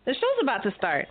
The show's about to start.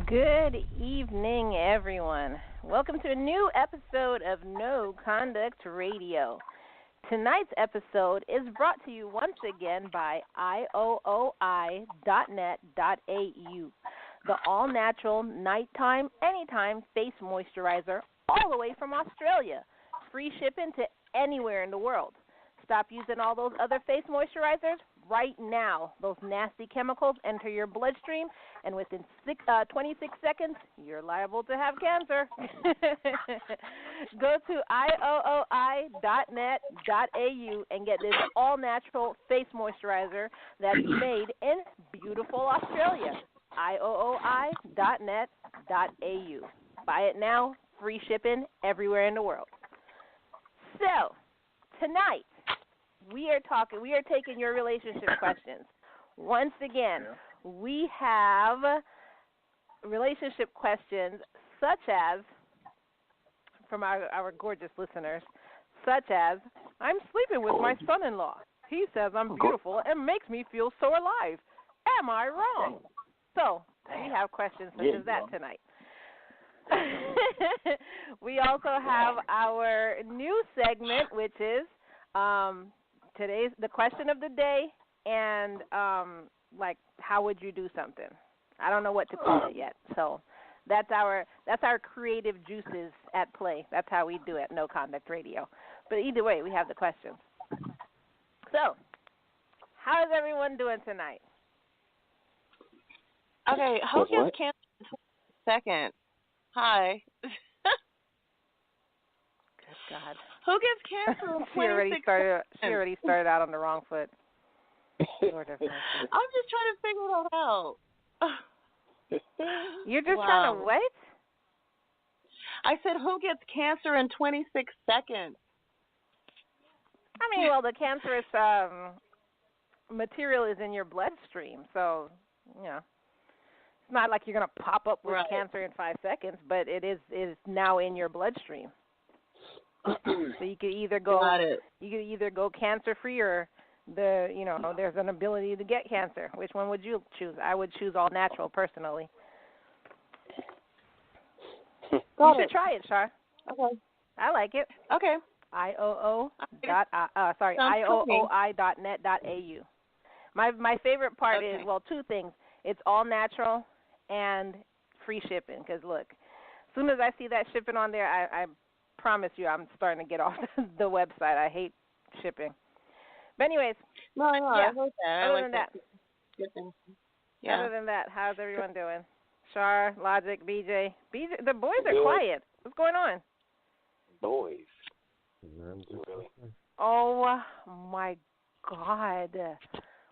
Good evening, everyone. Welcome to a new episode of No Conduct Radio. Tonight's episode is brought to you once again by IOOI.net.au, the all-natural, nighttime, anytime face moisturizer all the way from Australia. Free shipping to anywhere in the world. Stop using all those other face moisturizers right now. Those nasty chemicals enter your bloodstream, and within 26 seconds, you're liable to have cancer. Go to IOOI.net.au and get this all-natural face moisturizer that's made in beautiful Australia. IOOI.net.au. Buy it now. Free shipping everywhere in the world. So, tonight, we are taking your relationship questions. Once again, we have relationship questions such as, from our gorgeous listeners, such as, I'm sleeping with my son-in-law. He says I'm beautiful and makes me feel so alive. Am I wrong? So, we have questions such as that tonight. We also have our new segment, which is today's the question of the day, and how would you do something? I don't know what to call it yet. So that's our creative juices at play. That's how we do it, No Conduct Radio. But either way, we have the questions. So, how is everyone doing tonight? Okay, who gets canceled 22nd? Hi. Good God. Who gets canceled? She already started out on the wrong foot. Lord have mercy. I'm just trying to figure that out. You're just trying to what? I said, who gets cancer in 26 seconds? I mean, well, the cancerous material is in your bloodstream, so, it's not like you're going to pop up with cancer in 5 seconds, but it is now in your bloodstream. So you could either go cancer free or there's an ability to get cancer. Which one would you choose? I would choose all natural personally. You should try it, Char. Okay. I like it. Okay. IOOI.net.au. My favorite part is, two things. It's all natural and free shipping. Because look, as soon as I see that shipping on there, I promise you I'm starting to get off the website. I hate shipping. But anyways. No, I know. Yeah. I like that. Other than that. Yeah. Other than that, how's everyone doing? Char, Logic, BJ. The boys are quiet. What's going on? Boys. Oh, my God.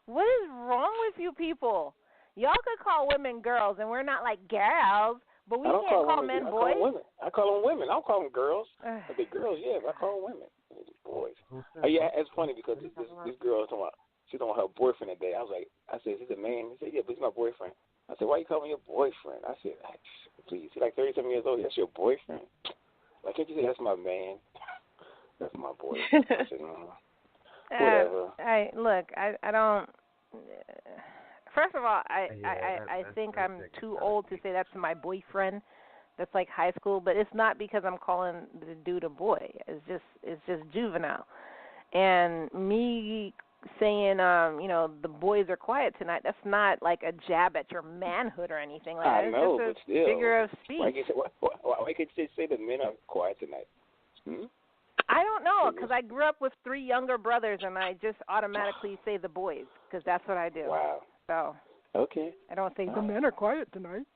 What is wrong with you people? Y'all could call women girls, and we're not like girls. But we can't call men boys. I call them women. I don't call them girls. If they're girls, yeah, but I call them women. Boys. Yeah, it's funny because this girl is talking about, she don't want her boyfriend today. I said, is this a man? He said, yeah, but he's my boyfriend. I said, why you calling me your boyfriend? I said, please. He's like 37 years old. That's your boyfriend? Like, can't you say that's my man? That's my boyfriend. I said, whatever. I don't. First of all, I think I'm too old to say that's my boyfriend. That's like high school, but it's not because I'm calling the dude a boy. It's just juvenile. And me saying, the boys are quiet tonight, that's not like a jab at your manhood or anything like that. I know, it's but just a still. figure of speech. Why can't you say the men are quiet tonight? I don't know, because I grew up with 3 younger brothers, and I just automatically say the boys, because that's what I do. Wow. So. Okay. I don't think the men are quiet tonight.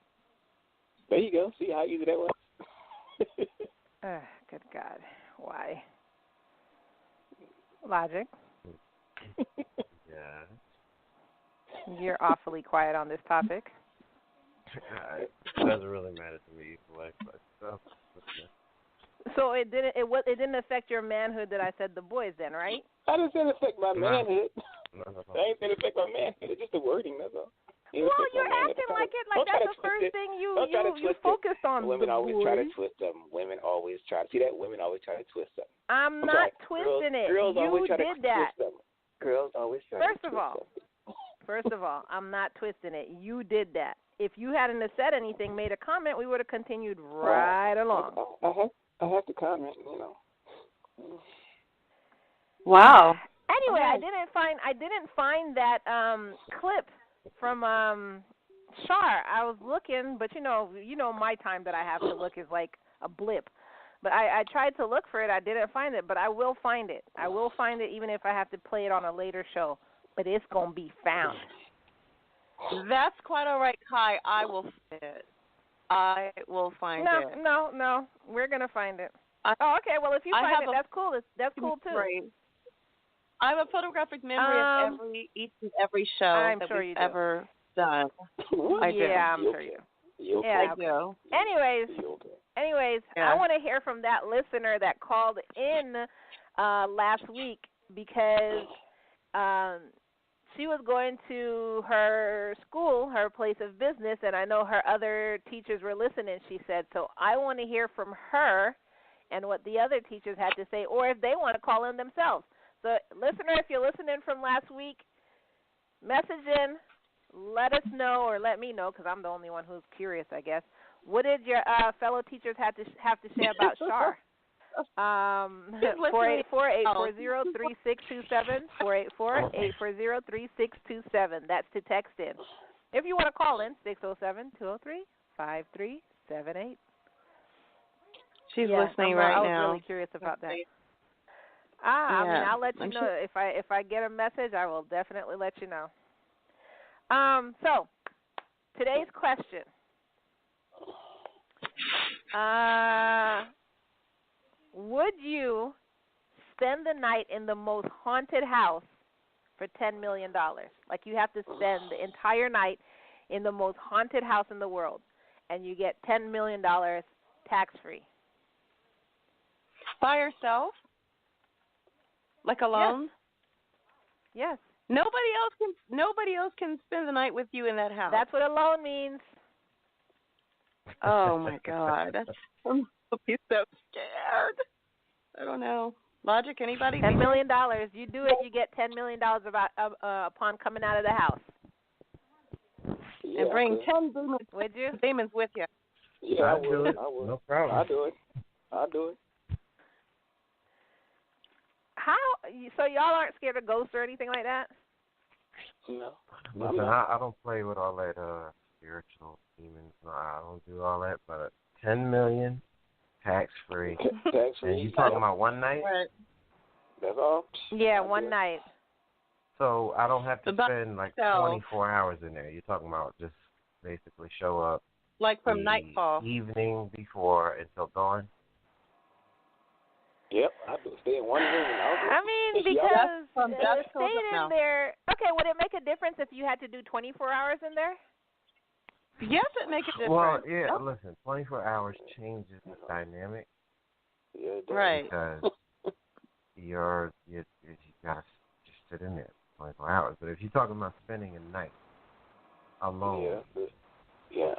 There you go. See how easy that was? Good God. Why? Logic. Yeah. You're awfully quiet on this topic. It doesn't really matter to me either way, but So it didn't affect your manhood that I said the boys then, right? I didn't say it affect my manhood. No. I ain't saying it affect my manhood. It's just the wording, that's all. Well, you're acting like that's the first thing you focused on. Women always try to twist them. Women always try to see that. Women always try to twist them. I'm not twisting it. Girls always try to did that. twist them. Girls always try to twist them. First of all, I'm not twisting it. You did that. If you hadn't have said anything, made a comment, we would have continued right along. I have to comment, you know. Wow. Anyway, I didn't find that clip from Char. I was looking, but you know my time that I have to look is like a blip. But I tried to look for it. I didn't find it, but I will find it. I will find it even if I have to play it on a later show. But it's going to be found. That's quite all right, Kai. I will find it. I will find it. No. We're going to find it. Okay. Well, if you find it, that's cool. That's cool, too. Great. I have a photographic memory of each and every show that we've ever done. I do. Yeah, I'm sure you do. Yeah, I do. Anyways, I want to hear from that listener that called in last week because she was going to her school, her place of business, and I know her other teachers were listening, she said. So I want to hear from her and what the other teachers had to say, or if they want to call in themselves. So, listener, if you're listening from last week, message in, let us know, or let me know, because I'm the only one who's curious, I guess. What did your fellow teachers have to say about Char? 484-840-3627, 484-840-3627. That's to text in. If you want to call in, 607-203-5378. She's listening right now. I was really curious about that. I mean, I'll let you know if I get a message. I will definitely let you know. So today's question: would you spend the night in the most haunted house for $10 million? Like you have to spend the entire night in the most haunted house in the world, and you get $10 million tax free. By yourself? Like alone? Yes. Nobody else can spend the night with you in that house. That's what alone means. Oh my God. I'm so scared. I don't know. Logic, anybody? $10 million. You do it, you get $10 million upon coming out of the house. Yeah, and bring 10 demons with you. Yeah, I do it. No problem. I'll do it. So y'all aren't scared of ghosts or anything like that? No. Listen, I don't play with all that spiritual demons. No, I don't do all that. But $10 million, tax free. And you talking about one night? Right. That's all. Yeah, one night. So I don't have to spend like 24 hours in there. You're talking about just basically show up. Like from nightfall. Evening before until dawn. Yep, I do stay in one room. I mean, because staying in there. Okay, would it make a difference if you had to do 24 hours in there? Yes, it makes a difference. Well, yeah. Listen, 24 hours changes the dynamic. Yeah, right. Because you gotta just sit in there 24 hours. But if you're talking about spending a night alone, yeah.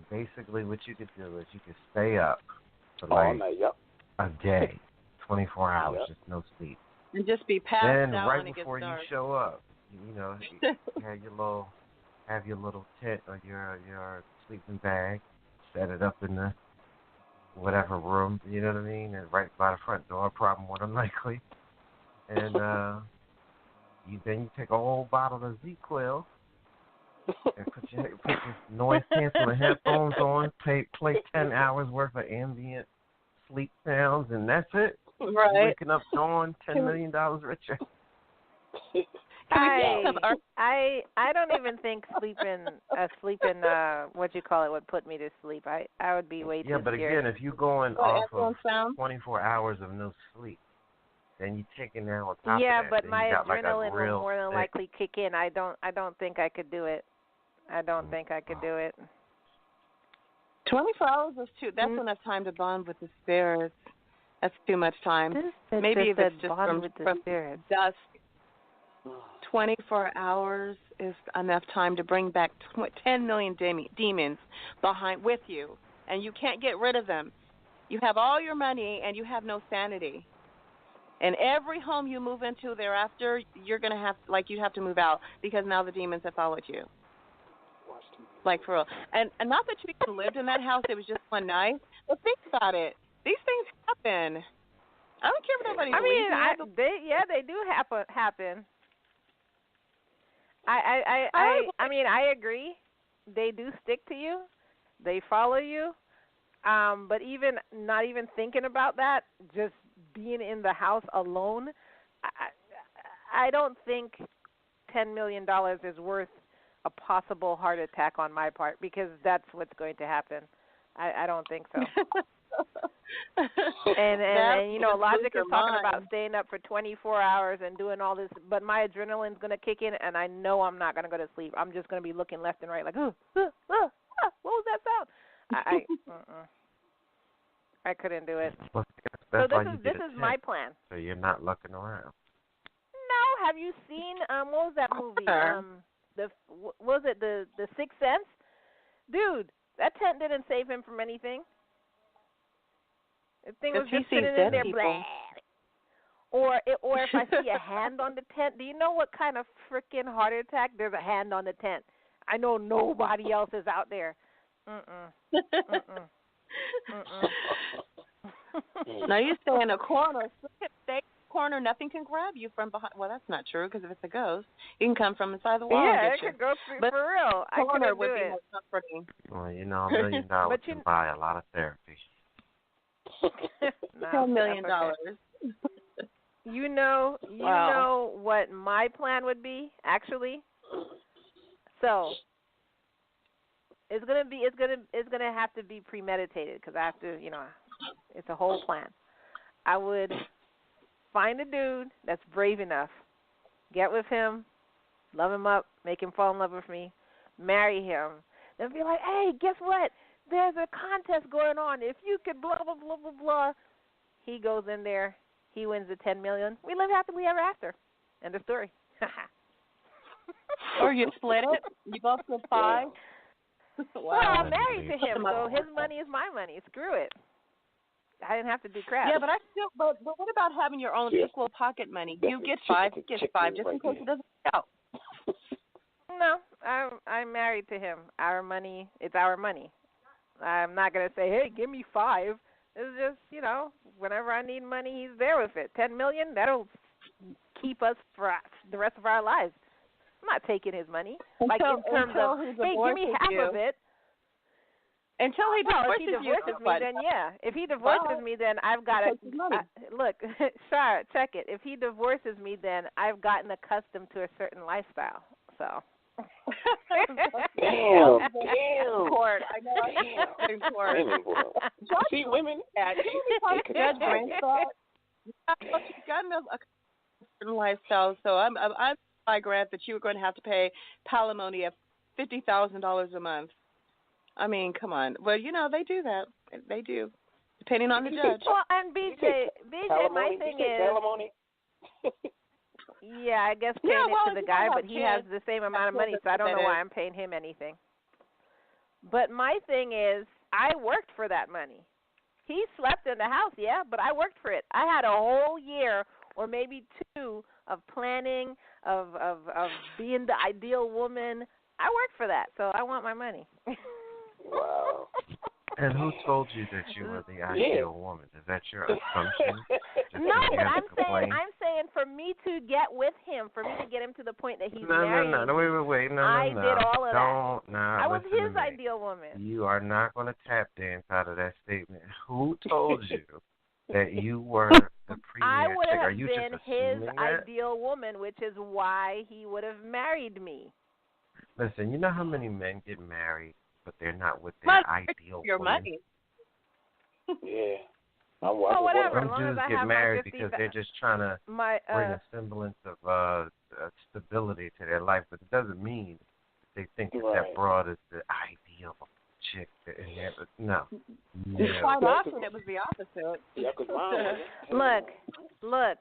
Basically, what you could do is you could stay up for all night. Yep. A day. 24 hours, just no sleep. And just be passed then out right when it gets before dark. You show up, you have your little tent or your sleeping bag, set it up in the whatever room, you know what I mean, and right by the front door, probably more than likely. And you take a whole bottle of Z-Quil and put your noise canceling headphones on, play 10 hours worth of ambient sleep sounds, and that's it. Right. You're waking up dawn, $10 million richer. I don't even think sleeping what you call it would put me to sleep. I would be way too scared. Yeah, but again, if you're going off of 24 hours of no sleep, then you taking that on top yeah, of that. but then my you got adrenaline like will more than likely kick in. I don't think I could do it. I don't think I could do it. 24 hours is that's enough time to bond with the spirits. That's too much time. Maybe if it's just from dusk. 24 hours is enough time to bring back 10 million demons with you, and you can't get rid of them. You have all your money, and you have no sanity. And every home you move into thereafter, you're going to have, you have to move out because now the demons have followed you. Like, for real. And not that you even lived in that house. It was just one night. But think about it. These things happen. I don't care if nobody believes me. They do happen. I mean, I agree. They do stick to you. They follow you. But even not even thinking about that, just being in the house alone, I don't think $10 million is worth a possible heart attack on my part, because that's what's going to happen. I don't think so. and you know, logic is talking about staying up for 24 hours and doing all this, but my adrenaline's going to kick in, and I know I'm not going to go to sleep. I'm just going to be looking left and right like, what was that sound? I couldn't do it. So this is my plan. So you're not looking around. No, have you seen what was that movie? Was it the Sixth Sense? Dude, that tent didn't save him from anything. The thing was just sitting in there, blah. Or if I see a hand on the tent, do you know what kind of freaking heart attack? There's a hand on the tent. I know nobody else is out there. Now you stay in a corner. Stay in a corner. Nothing can grab you from behind. Well, that's not true, because if it's a ghost, you can come from inside the wall. Yeah, and get it could go through, for real. I couldn't do it. Well, you know, $1 million can buy a lot of therapy. $10 million. Okay. You know what my plan would be, actually. So it's gonna have to be premeditated, because I have to, it's a whole plan. I would find a dude that's brave enough, get with him, love him up, make him fall in love with me, marry him, then be like, hey, guess what? There's a contest going on. If you could blah, blah, blah, blah, blah. He goes in there. He wins the $10 million. We live happily ever after. End of story. Or you split it. You both get 5. Wow. Well, I'm married to him, so his money is my money. Screw it. I didn't have to do crap. Yeah, but what about having your own equal pocket money? You get 5, he gets 5, just in case it doesn't out. No, I'm married to him. Our money, it's our money. I'm not going to say, hey, give me 5. It's just, whenever I need money, he's there with it. $10 million, that'll keep us for the rest of our lives. I'm not taking his money. In terms of, hey, give me half of it. Until he divorces you. If he divorces me, then I've got to look. Char, check it. If he divorces me, then I've gotten accustomed to a certain lifestyle. So. Damn. Court. I know. I'm court. See, women. Judge Brainstorm. You've gotten a certain lifestyle, so I'm I grant that you were going to have to pay palimony of $50,000 a month. I mean, come on. Well, they do that. They do, depending on the judge. Well, and BJ, my thing is, yeah, I guess paying it to the guy, but he has the same amount of money, so I don't know why I'm paying him anything. But my thing is, I worked for that money. He slept in the house, yeah, but I worked for it. I had a whole year or maybe 2 of planning, of being the ideal woman. I worked for that, so I want my money. Wow. And who told you that you were the ideal woman? Is that your assumption? No, but I'm saying for me to get with him, for me to get him to the point that he's married. No, wait. No, I did all of that. I was his to ideal woman. You are not going to tap dance out of that statement. Who told you that you were the premier I would chick? have Are you been just his that? ideal woman, which is why he would have married me. Listen, you know how many men get married, but they're not with their ideal your woman? Money. Yeah. Well, whatever. As Some long as dudes I get have married my 50 because they're just trying to bring a semblance of stability to their life, but it doesn't mean they think that broad is the ideal chick. No. Quite often it was the opposite. Look.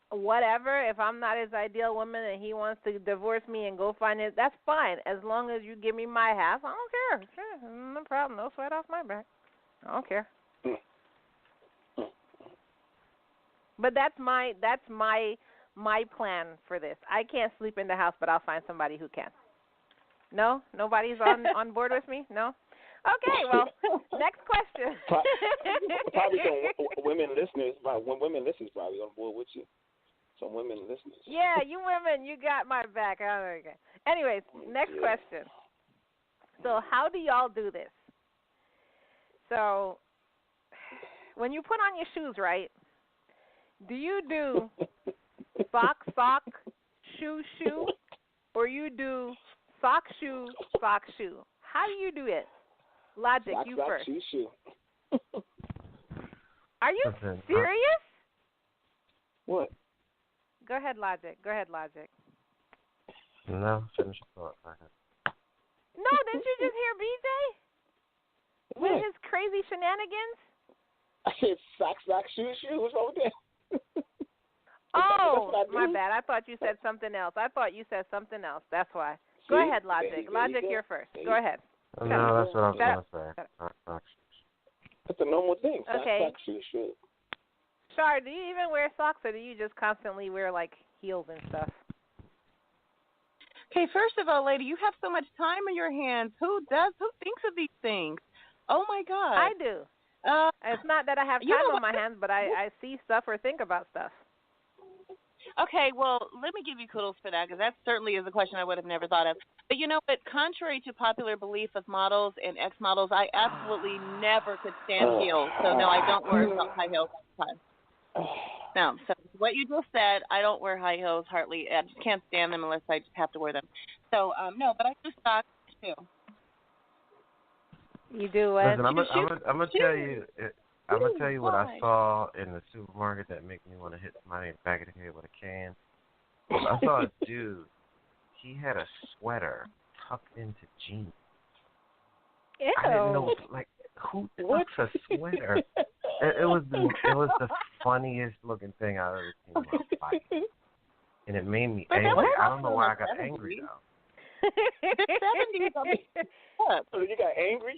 Whatever. If I'm not his ideal woman and he wants to divorce me and go find it, that's fine. As long as you give me my half, I don't care. Sure, no problem. No sweat off my back. I don't care. But that's my plan for this. I can't sleep in the house, but I'll find somebody who can. No? Nobody's on board with me? No? Okay, well, next question. Probably some women listeners probably on board with you. Some women listeners. Yeah, you women, you got my back. Okay. Anyways, next question. So how do y'all do this? So when you put on your shoes, right, do you do sock, shoe, or you do sock, shoe? How do you do it? Logic, sock, you sock, first. Shoe. Are you serious? What? Go ahead, Logic. No, finish your thought. No, didn't you just hear BJ? With his crazy shenanigans? I said sock, shoe. What's wrong with that? Oh, my bad. I thought you said something else. That's why. See? Go ahead, Logic. Logic, you're first. Go ahead. No, that's what I was going to say. That's a normal thing. Okay. Sock, shoe. Char, do you even wear socks, or do you just constantly wear, like, heels and stuff? Okay, first of all, lady, you have so much time in your hands. Who thinks of these things? Oh, my God. I do. It's not that I have time on my hands, but I see stuff or think about stuff. Okay, well, let me give you kudos for that, because that certainly is a question I would have never thought of. But you know what? Contrary to popular belief of models and ex-models, I absolutely never could stand heels. So, no, I don't wear high heels all the time. No, so what you just said, I don't wear high heels hardly. I just can't stand them unless I just have to wear them. So, no, but I do socks, too. You do what? Listen, I'm gonna tell you. I'm gonna tell you what I saw in the supermarket that made me want to hit somebody in the back of the head with a can. I saw a dude. He had a sweater tucked into jeans. Ew. I didn't know, like, who tucks a sweater? It was the funniest looking thing I've ever seen in my life, and it made me angry. I don't know why I got angry though. The 70s. So you got angry?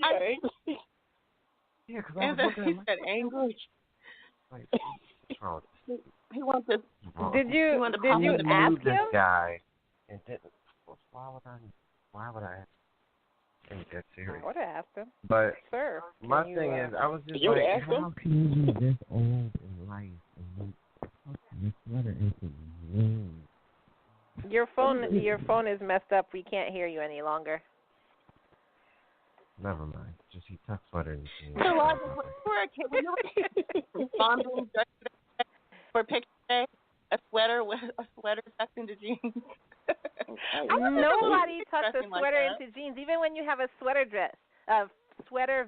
Yeah, because I was looking at my angry. Like, what's wrong with this? He wants to. Did you ask him? This guy, and didn't. Why would I ask? Ain't that serious? I would have asked him. But sir, my thing is, I was just you like, ask him? how can you be this old in life and this sweater into jeans? Your phone is messed up. We can't hear you any longer. Never mind. Just he tucks sweater in jeans. So, when you were bonding for picture day, a sweater tucked into jeans. Nobody tucks a sweater into jeans. Even when you have a sweater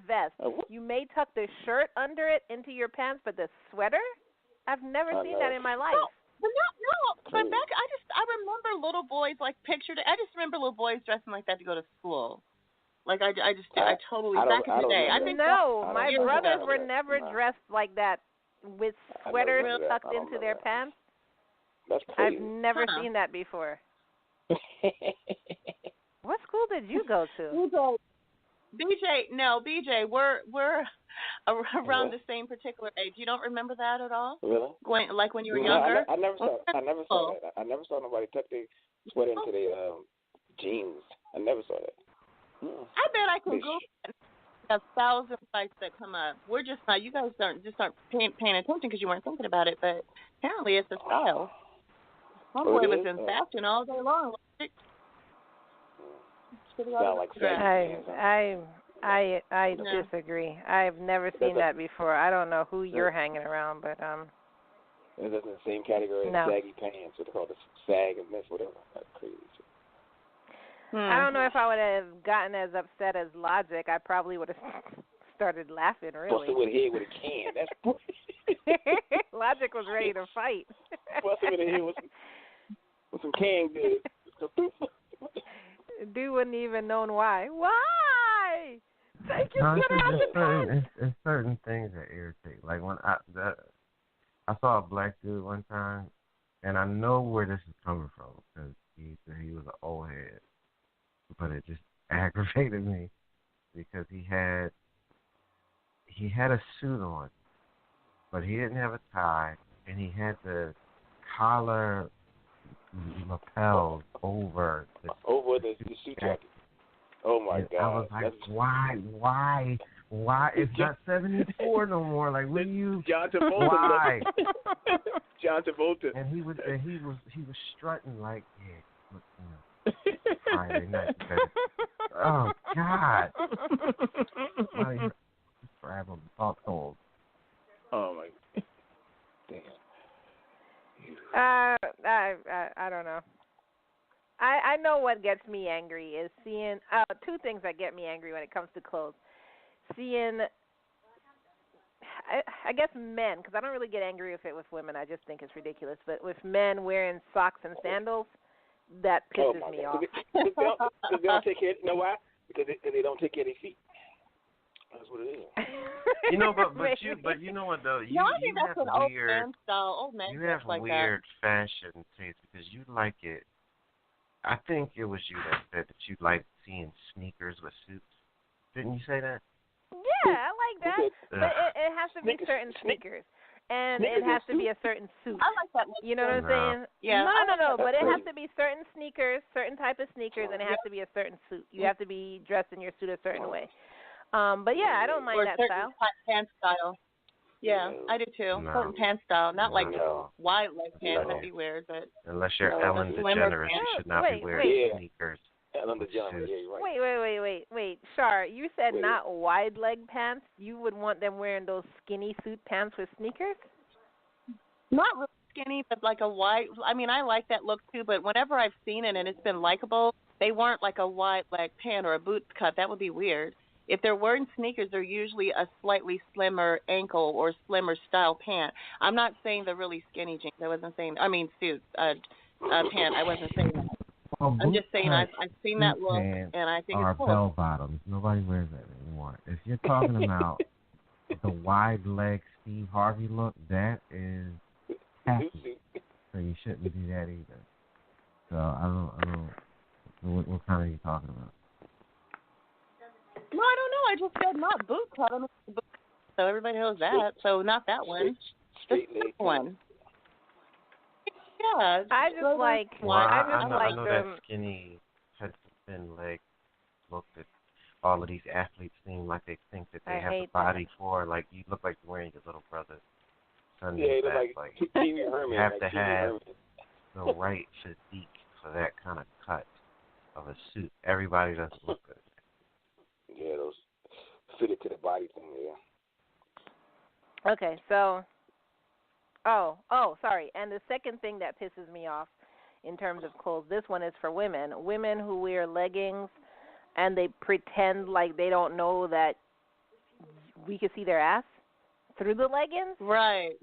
vest, you may tuck the shirt under it into your pants, but the sweater, I've never seen that in my life. No. But back, I remember little boys I just remember little boys dressing like that to go to school. Like I totally back in the day. My brothers were never dressed like that with sweaters tucked into their pants. That's crazy. I've never seen that before. What school did you go to? BJ, we're around the same particular age. You don't remember that at all? Really? Like when you were younger? I never saw that. I never saw nobody tuck their sweater into their jeans. I never saw that. I bet I can Google it. 1,000 sites that come up. We're just not. You guys aren't paying attention because you weren't thinking about it. But apparently, it's a style. My boy was in fashion all day long. I disagree. I've never seen that before. I don't know who you're hanging around, but It's in the same category as saggy pants. What they call the sag and this, whatever. That's crazy. I don't know if I would have gotten as upset as Logic. I probably would have started laughing, really. Busted with a head with a can. That's Logic was ready to fight. busted with a head with some canned goods. Dude wouldn't even known why. Why? Take your foot out the pen. It's certain things that irritate. Like when I saw a black dude one time, and I know where this is coming from because he was an old head, but it just aggravated me because he had a suit on, but he didn't have a tie, and he had the collar lapels over the suit jacket. Oh my God! I was like, why? It's not 74 no more. Like, what are you? John Travolta. Why? John Travolta. And he was strutting like, yeah, look, Friday night. Oh God! Why you grab him thought holes? Oh my. Damn. I don't know. I know what gets me angry is seeing two things that get me angry when it comes to clothes. Seeing, I guess men, because I don't really get angry with it with women. I just think it's ridiculous. But with men wearing socks and sandals, that pisses me off. Because they don't take care. You know why? Because they don't take care of their feet. That's what it is. You know, but you know what though? You I think that's have an weird, old man style. Old man you have like weird fashion taste because you like it. I think it was you that said that you like seeing sneakers with suits. Didn't you say that? Yeah, I like that. But it has to be certain sneakers. And it has to be a certain suit. I like that look. You know what I'm saying? Yeah. No. But it has to be certain sneakers, certain type of sneakers, and it has to be a certain suit. You have to be dressed in your suit a certain way. But yeah, I don't mind or that certain style. Pants style. Yeah, I do too. No. Certain pants style, not like No. wide leg pants. No. That'd be weird, but Unless you're Ellen slimmer DeGeneres, you pants. should not be wearing sneakers. Ellen DeGeneres, yeah, you're right. Wait. Char, you said not wide leg pants. You would want them wearing those skinny suit pants with sneakers? Not really skinny, but like a wide. I mean, I like that look too. But whenever I've seen it and it's been likable, they weren't like a wide leg pant or a boot cut. That would be weird. If they're wearing sneakers, they're usually a slightly slimmer ankle or slimmer style pant. I'm not saying the really skinny jeans. I wasn't saying. I mean, suit pant. I wasn't saying that. Well, I'm just saying I've seen that look, and I think it's cool. Bell bottoms. Nobody wears that anymore. If you're talking about the wide leg Steve Harvey look, that is happy. So you shouldn't do that either. So I don't. What kind are you talking about? No, I don't know. I just said not boot cut. So everybody knows that. So not that one. Straight the leg one. Yeah. I just like I know that skinny, thin leg look that all of these athletes seem like they think that they have the body for. Like you look like you're wearing your little brother's Sunday best. Like you have to have the right physique for that kind of cut of a suit. Everybody doesn't look good. Yeah, those fitted to the body thing, yeah. Okay, so, sorry. And the second thing that pisses me off in terms of clothes, this one is for women. Women who wear leggings and they pretend like they don't know that we can see their ass through the leggings. Right.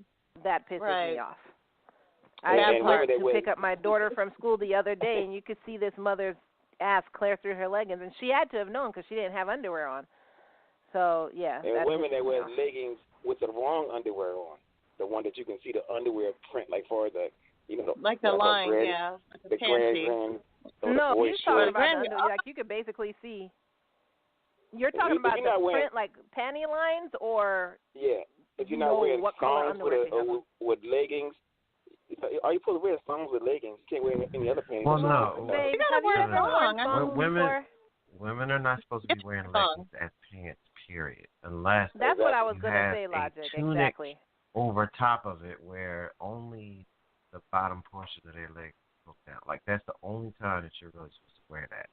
That pisses me off. I went to pick up my daughter from school the other day, and you could see this mother's ass clear through her leggings, and she had to have known because she didn't have underwear on. So, yeah. And women that wear leggings with the wrong underwear on, the one that you can see the underwear print, like for the, like the line, yeah, the grand. No, you're talking about the underwear. Like you could basically see. You're talking about the print, like panty lines, or if you're not wearing thongs with leggings. Are you supposed to wear thongs with leggings? You can't wear any other pants. Well, no. Babe, have you ever worn thongs before? Women are not supposed to be wearing leggings as pants, period. Unless that's what I was going to say, a Logic. Tunic exactly. over top of it where only the bottom portion of their legs look down. Like, that's the only time that you're really supposed to wear that.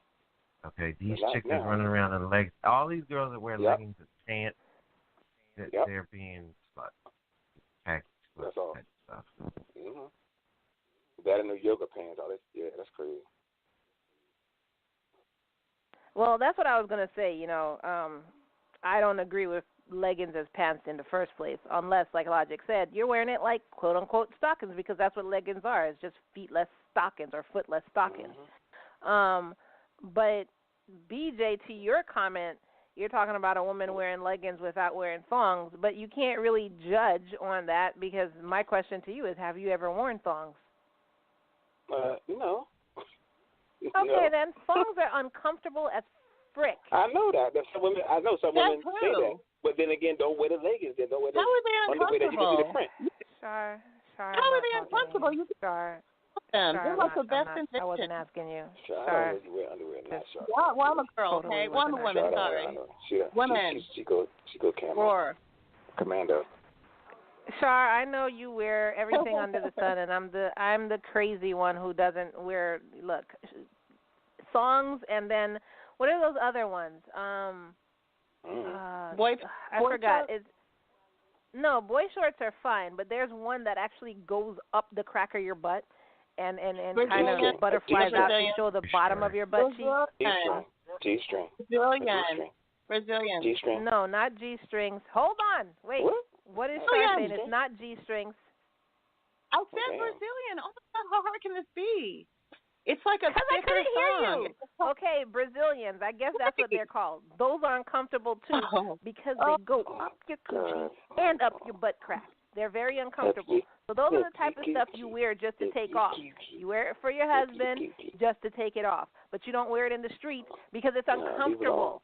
Okay, these chicks are running around in legs. All these girls that wear leggings and pants, they're being slut. That's all. Stuff. Mm-hmm. That and the yoga pants. Oh, that's crazy. Well, that's what I was going to say. I don't agree with leggings as pants in the first place, unless, like Logic said, you're wearing it like quote-unquote stockings, because that's what leggings are. It's just feetless stockings or footless stockings. But, BJ, to your comment, you're talking about a woman wearing leggings without wearing thongs, but you can't really judge on that, because my question to you is, have you ever worn thongs? No. Okay, then. Thongs are uncomfortable as frick. I know that. I know some women say that. But then again, don't wear the leggings. Then don't wear the How are they underwear that you can see the print. Char, how are they uncomfortable? You Char. They're like the best invention. I wasn't asking you. Char, I don't know if you wear underwear or not, Char. Well, I'm a girl, okay? Well, I'm a woman, sorry. Women. She go camo. Roar. Commando. Char, I know you wear everything under the sun, and I'm the crazy one who doesn't wear. Look, songs, and then what are those other ones? Boy forgot. Shorts? No, boy shorts are fine, but there's one that actually goes up the crack of your butt and kind of butterflies out to show the bottom of your butt cheek. G-string. Brazilian. G-string. No, not G-strings. Hold on. Wait. What is Char saying? It's not G-strings. I said Brazilian. Oh, my God, how hard can this be? It's like a thicker I couldn't hear song. you. Okay, Brazilians. I guess that's what they're called. Those are uncomfortable, too, because they go up your coochie and up your butt crack. They're very uncomfortable. So those are the type of stuff you wear just to take off. You wear it for your husband just to take it off. But you don't wear it in the street because it's uncomfortable.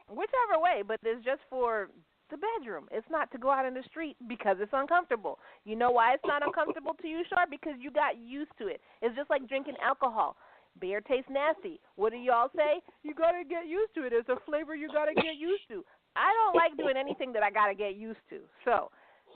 Whichever way, but it's just for the bedroom. It's not to go out in the street because it's uncomfortable. You know why it's not uncomfortable to you, Char? Because you got used to it. It's just like drinking alcohol. Beer tastes nasty. What do y'all say? You got to get used to it. It's a flavor you got to get used to. I don't like doing anything that I got to get used to. So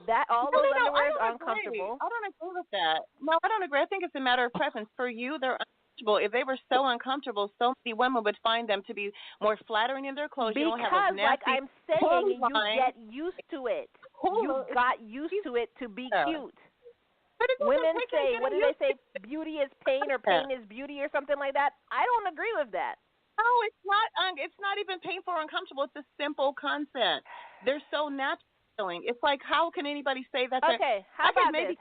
that those underwears are uncomfortable. I don't agree with that. No, I don't agree. I think it's a matter of preference. For you, they're uncomfortable. If they were so uncomfortable, so many women would find them to be more flattering in their clothes. Because, you don't have a nasty like I'm saying, you get used to it. You got used to it to be cute. Women say, what do they say? Beauty is pain, or pain is beauty, or something like that. I don't agree with that. No, it's not. It's not even painful or uncomfortable. It's a simple concept. They're so natural. It's like, how can anybody say that? Okay, how about this?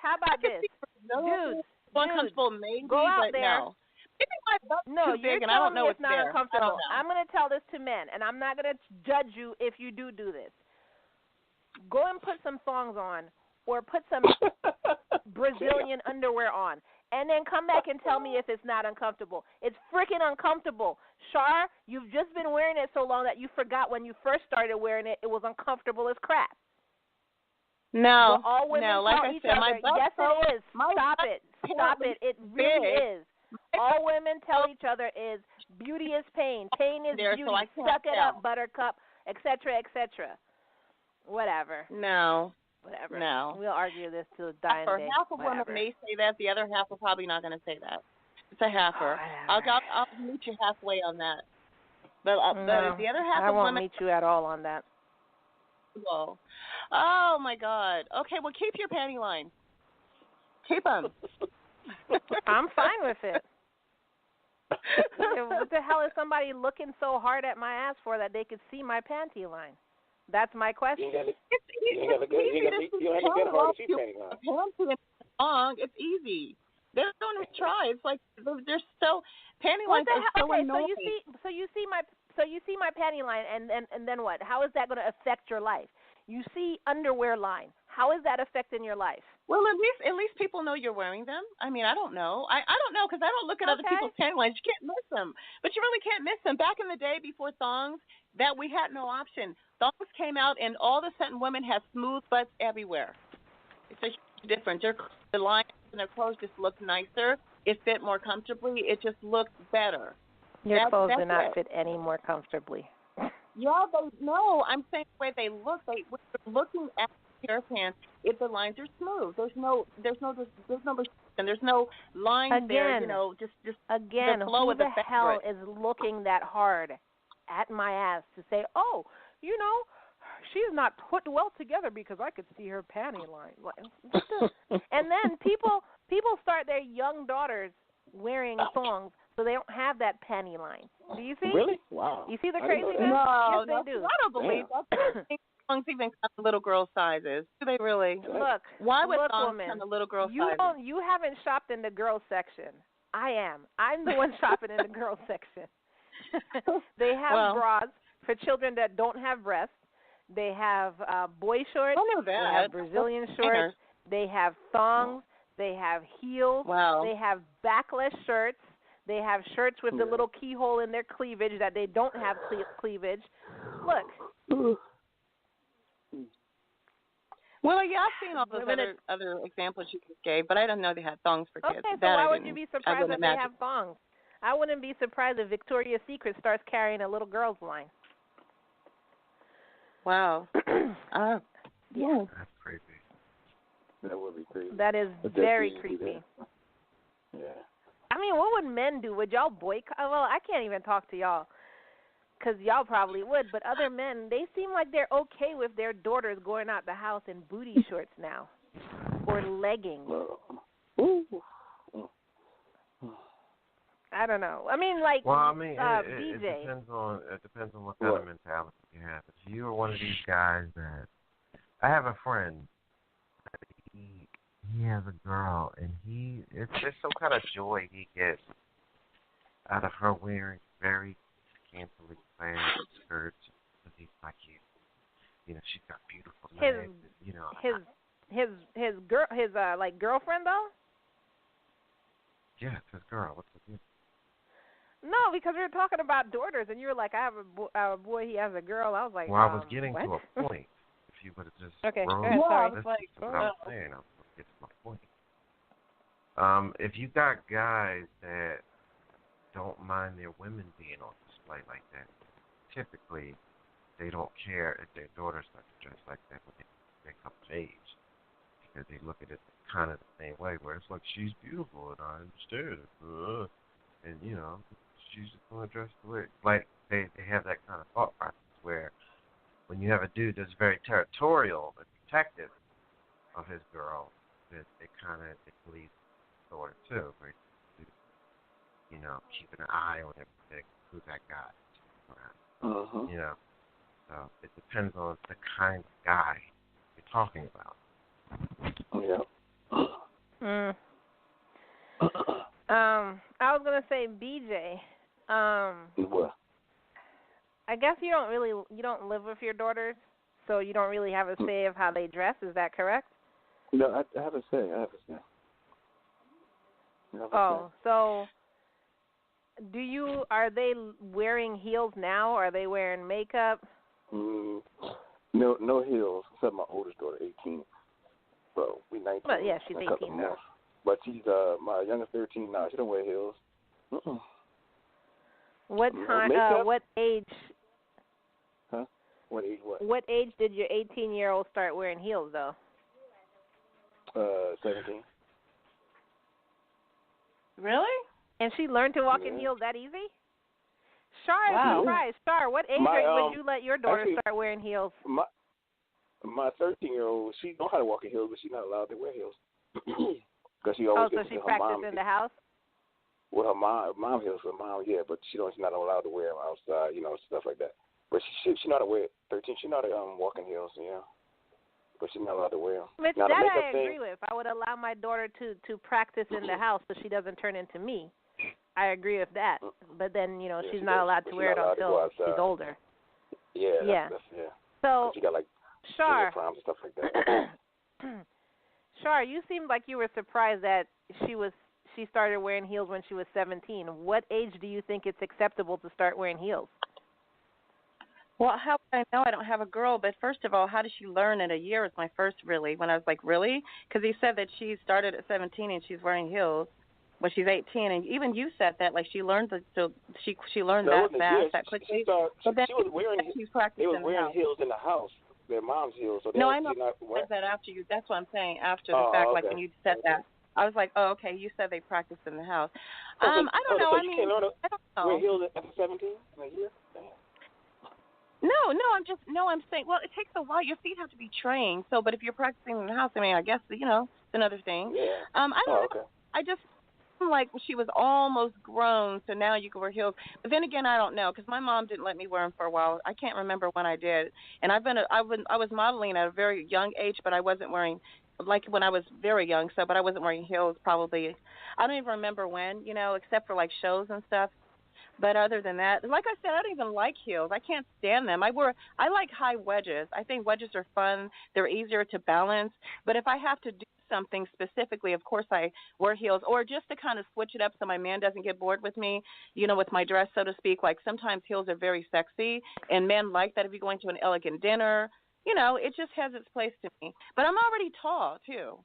Dudes, uncomfortable, maybe, go out but there. no. Maybe my butt's no, too big, you're and I don't telling know me it's not there. uncomfortable. I'm going to tell this to men, and I'm not going to judge you if you do this. Go and put some thongs on, or put some Brazilian underwear on, and then come back and tell me if it's not uncomfortable. It's freaking uncomfortable. Char, you've just been wearing it so long that you forgot when you first started wearing it, it was uncomfortable as crap. No, well, all women no, like tell I each said, other, yes, it is. Stop it. It really is. All women tell each other is beauty is pain. Pain is beauty. So suck it up, buttercup, etc., etc. Whatever. No. Whatever. No. We'll argue this till the dying day. Half of women may say that. The other half are probably not going to say that. It's a halfer. I'll meet you halfway on that. But the other half I of won't women. meet you at all on that. Whoa. Oh, my God. Okay, well, keep your panty line. Keep them. I'm fine with it. What the hell is somebody looking so hard at my ass for that they could see my panty line? That's my question. You don't have to get hard to see panty line. It's easy. They don't even try. It's like they're so panty lines are so annoying. So you see my panty line, and then what? How is that going to affect your life? You see underwear line. How is that affecting your life? Well, at least people know you're wearing them. I mean, I don't know. I don't know because I don't look at other people's panty lines. You can't miss them. But you really can't miss them. Back in the day before thongs, that we had no option. Thongs came out, and all of a sudden women have smooth butts everywhere. It's a huge difference. The lines in their clothes just look nicer. It fit more comfortably. It just looked better. Your clothes do not fit any more comfortably. Yeah, no. I'm saying the way they look. When you're looking at a pair of pants, if the lines are smooth, there's no and there's no lines there. You know, just again. The flow who of the hell is looking that hard at my ass to say, oh, you know, she's not put well together because I could see her panty line. And then people start their young daughters wearing thongs so they don't have that panty line. Do you see? Really? Wow. You see the I didn't know craziness? that. Yes, they do. I don't believe that. Thongs even come in little girl sizes. Do they really? Look, why would look, thongs woman, come in little girl you sizes? don't. You haven't shopped in the girls section. I am. I'm the one shopping in the girls section. They have bras for children that don't have breasts. They have boy shorts. I know that. They have Brazilian shorts. They have thongs. They have heels. Wow. They have backless shirts. They have shirts with the little keyhole in their cleavage that they don't have cleavage. Look. Well, yeah, I've seen all those other examples you just gave, but I didn't know they had thongs for kids. Okay, so why would you be surprised that they have thongs? I wouldn't be surprised if Victoria's Secret starts carrying a little girl's line. Wow. Yeah. That's creepy. That would be crazy. That is very creepy. Yeah. I mean, what would men do? Would y'all boycott? Well, I can't even talk to y'all because y'all probably would. But other men, they seem like they're okay with their daughters going out the house in booty shorts now or leggings. I don't know. I mean, like, well, I mean, BJ. It depends on what kind of mentality you have. If you are one of these guys that, I have a friend. He has a girl, and it's just some kind of joy he gets out of her wearing very scantily clad skirts. Because he's like, you know, she's got beautiful legs. You know, his girlfriend though. Yeah, it's his girl. What's the deal? No, because we were talking about daughters, and you were like, I have a boy, he has a girl. I was like, well, I was getting what? to a point. If you would have just okay, rolled, go ahead, sorry. that's what I was saying. I was going to get to my point. If you got guys that don't mind their women being on display like that, typically they don't care if their daughters start to dress like that when they come of age, because they look at it kind of the same way, where it's like, she's beautiful and I understand it, and you know, she's just going to dress the way, like they have that kind of thought process where when you have a dude that's very territorial and protective of his girl, it believes the daughter too, where you know, keeping an eye on everything, who's that guy, you know. So it depends on the kind of guy you're talking about. Yeah. I was gonna say BJ. What? I guess you don't live with your daughters, so you don't really have a say of how they dress. Is that correct? No, I have a say. So are they wearing heels now? Or are they wearing makeup? No heels, except my oldest daughter, 18. So we 19. But yeah, she's 18 now. But she's my youngest 13 now. She don't wear heels. What time? What age? Huh? What age? What age did your 18-year-old start wearing heels, though? 17. Really? And she learned to walk in heels that easy? Char, wow. Surprise. Char, what age would you let your daughter start wearing heels? My 13-year-old, she knows how to walk in heels, but she's not allowed to wear heels. Because she always so she practiced in the house? Well, her mom heels for mom, yeah, but she's not allowed to wear them outside, you know, stuff like that. But she know how to wear 13. She know how to walk in heels, yeah. But she's not allowed to wear them. Which that I agree with. I would allow my daughter to practice in the house so she doesn't turn into me. I agree with that. But then, you know, she's not allowed to wear it until she's older. Yeah. So, she got like Char, proms and stuff like that. Char, you seemed like you were surprised that she started wearing heels when she was 17. What age do you think it's acceptable to start wearing heels? Well, how would I know? I don't have a girl, but first of all, how did she learn in a year is my first really, when I was like, really? Because he said that she started at 17 and she's wearing heels when she's 18, and even you said that, like she learned she learned that fast, that quickly. She was wearing they was wearing heels in the house, their mom's heels. So no, I know. I said that after you. That's what I'm saying. After the fact, like when you said that, I was like, oh, okay. You said they practiced in the house. I don't know. So I mean, I don't know. Wear heels at 17 in a year? No, I'm saying, well, it takes a while. Your feet have to be trained. So, but if you're practicing in the house, I mean, I guess, you know, it's another thing. Yeah. I don't know. like she was almost grown, so now you can wear heels. But then again, I don't know because my mom didn't let me wear them for a while. I can't remember when I did. And I was modeling at a very young age, but I wasn't wearing like when I was very young. So, but I wasn't wearing heels probably. I don't even remember when, except for like shows and stuff. But other than that, like I said, I don't even like heels. I can't stand them. I like high wedges. I think wedges are fun. They're easier to balance. But if I have to do something specifically, of course I wear heels, or just to kind of switch it up so my man doesn't get bored with me, with my dress, so to speak. Like sometimes heels are very sexy, and men like that if you're going to an elegant dinner. It just has its place to me. But I'm already tall too,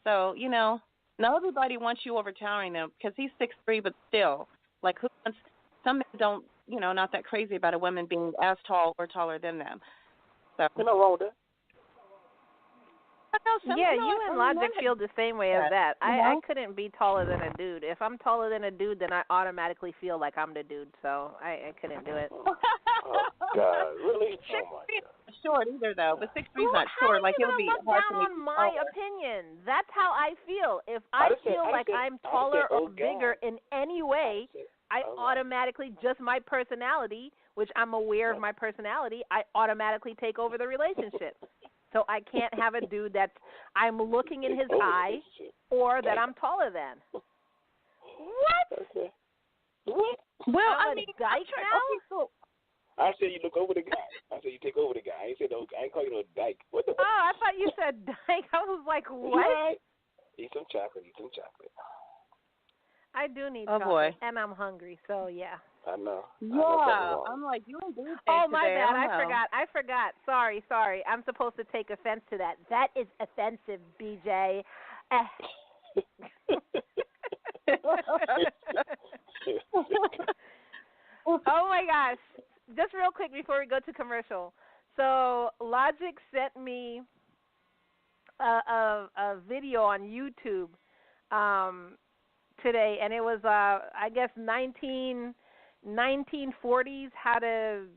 so not everybody wants you overtowering them because he's 6'3", but still, like who wants? Some men don't, not that crazy about a woman being as tall or taller than them. So. There's nothing wrong with that. You and Logic feel the same way as that. I couldn't be taller than a dude. If I'm taller than a dude, then I automatically feel like I'm the dude. So I couldn't do it. Oh, God, really? Oh, my God. Not short either, though. But 6'3" is not short. Like, it'll be hard for me. On my opinion. That's how I feel. If I feel like I'm taller or bigger in any way, I automatically, just my personality, which I'm aware of my personality, I automatically take over the relationship. So I can't have a dude that I'm looking in his eye or that I'm taller than. What? Okay. What? Well, I'm a dyke now? I said you look over the guy. I said you take over the guy. I ain't said no. I ain't call you no dyke. What the? Oh, I thought you said dyke. I was like, what? Right. Eat some chocolate. I do need chocolate. Boy. And I'm hungry, so yeah. I know. Yeah, I'm like, you and Bruce. Oh, my bad. I forgot. Sorry. I'm supposed to take offense to that. That is offensive, BJ. Oh, my gosh. Just real quick before we go to commercial. So Logic sent me a video on YouTube today, and it was, I guess, 1940s, how to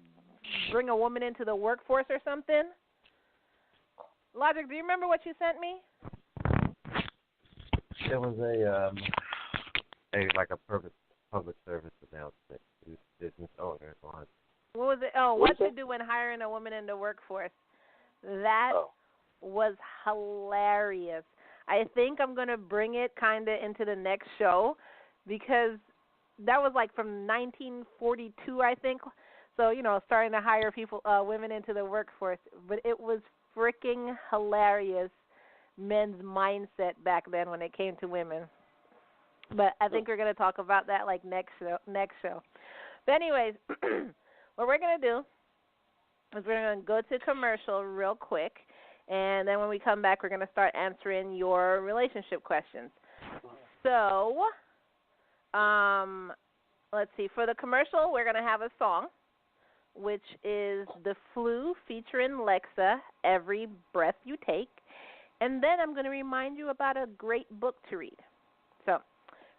bring a woman into the workforce or something. Logic, do you remember what you sent me? It was a public service announcement to business owners on. What was it? Oh, what to do when hiring a woman in the workforce. That was hilarious. I think I'm going to bring it kind of into the next show because that was like from 1942, I think. So, starting to hire women into the workforce. But it was freaking hilarious, men's mindset back then when it came to women. But I think we're going to talk about that like next show. But anyways, what we're going to do is we're going to go to commercial real quick. And then when we come back, we're going to start answering your relationship questions. So, let's see. For the commercial, we're going to have a song, which is The Flu featuring Lexa, Every Breath You Take. And then I'm going to remind you about a great book to read. So,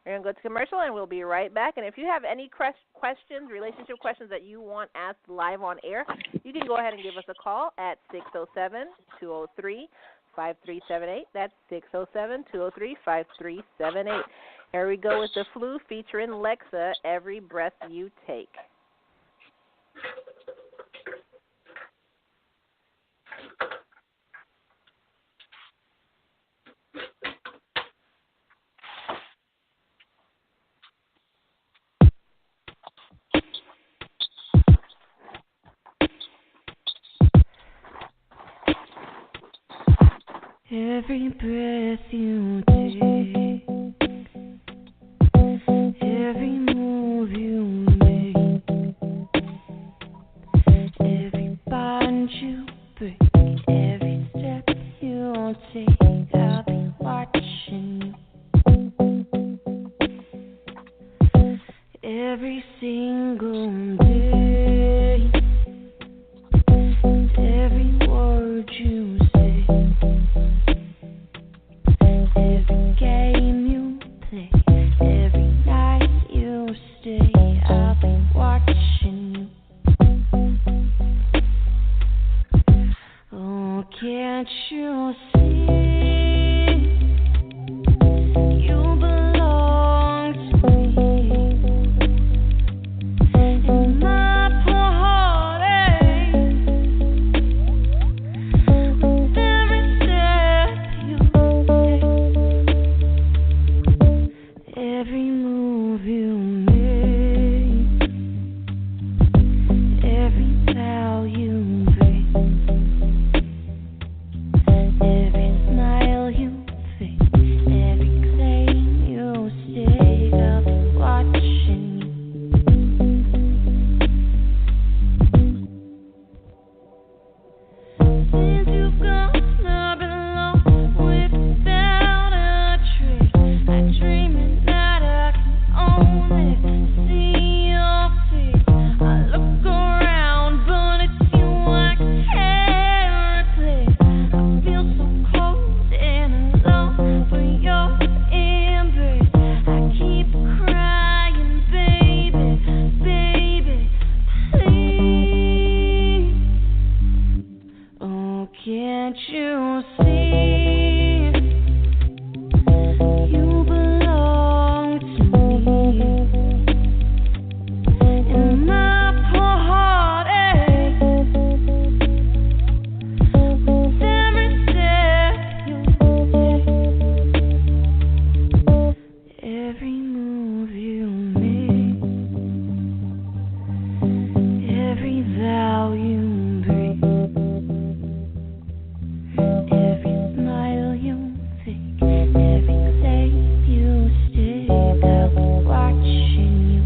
we're going to go to commercial, and we'll be right back. And if you have any questions, relationship questions that you want asked live on air, you can go ahead and give us a call at 607-203-5378. That's 607-203-5378. Here we go with The Flu featuring Lexa, Every Breath You Take. Every breath you take, every move you make, every bond you break, every step you take, I'll be watching you. Every single day, every word you say, every game you play, every night you stay, I'll be watching you. Oh, can't you see? You belong can't you see? You belong to me. And my poor heart aches with every step you take, every move you make, every vow you breathe, every smile you fake, every place you stay. I'll be watching you.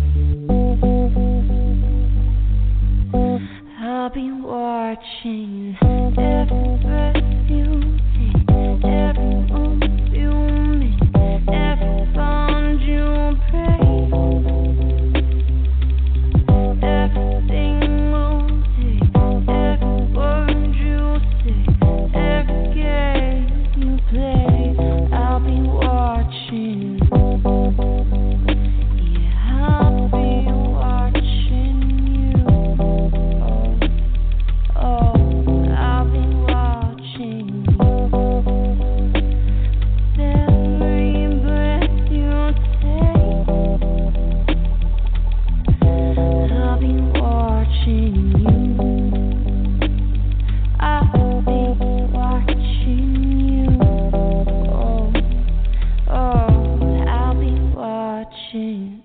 I'll be watching every breath you take, every move you make, every bond you break, everything will take, every word you say, every game you play. I'll be watching. Yeah, I'll be watching you. Oh, I'll be watching every breath you take. I'll be watching you. I'll be watching you. Oh, I'll be watching.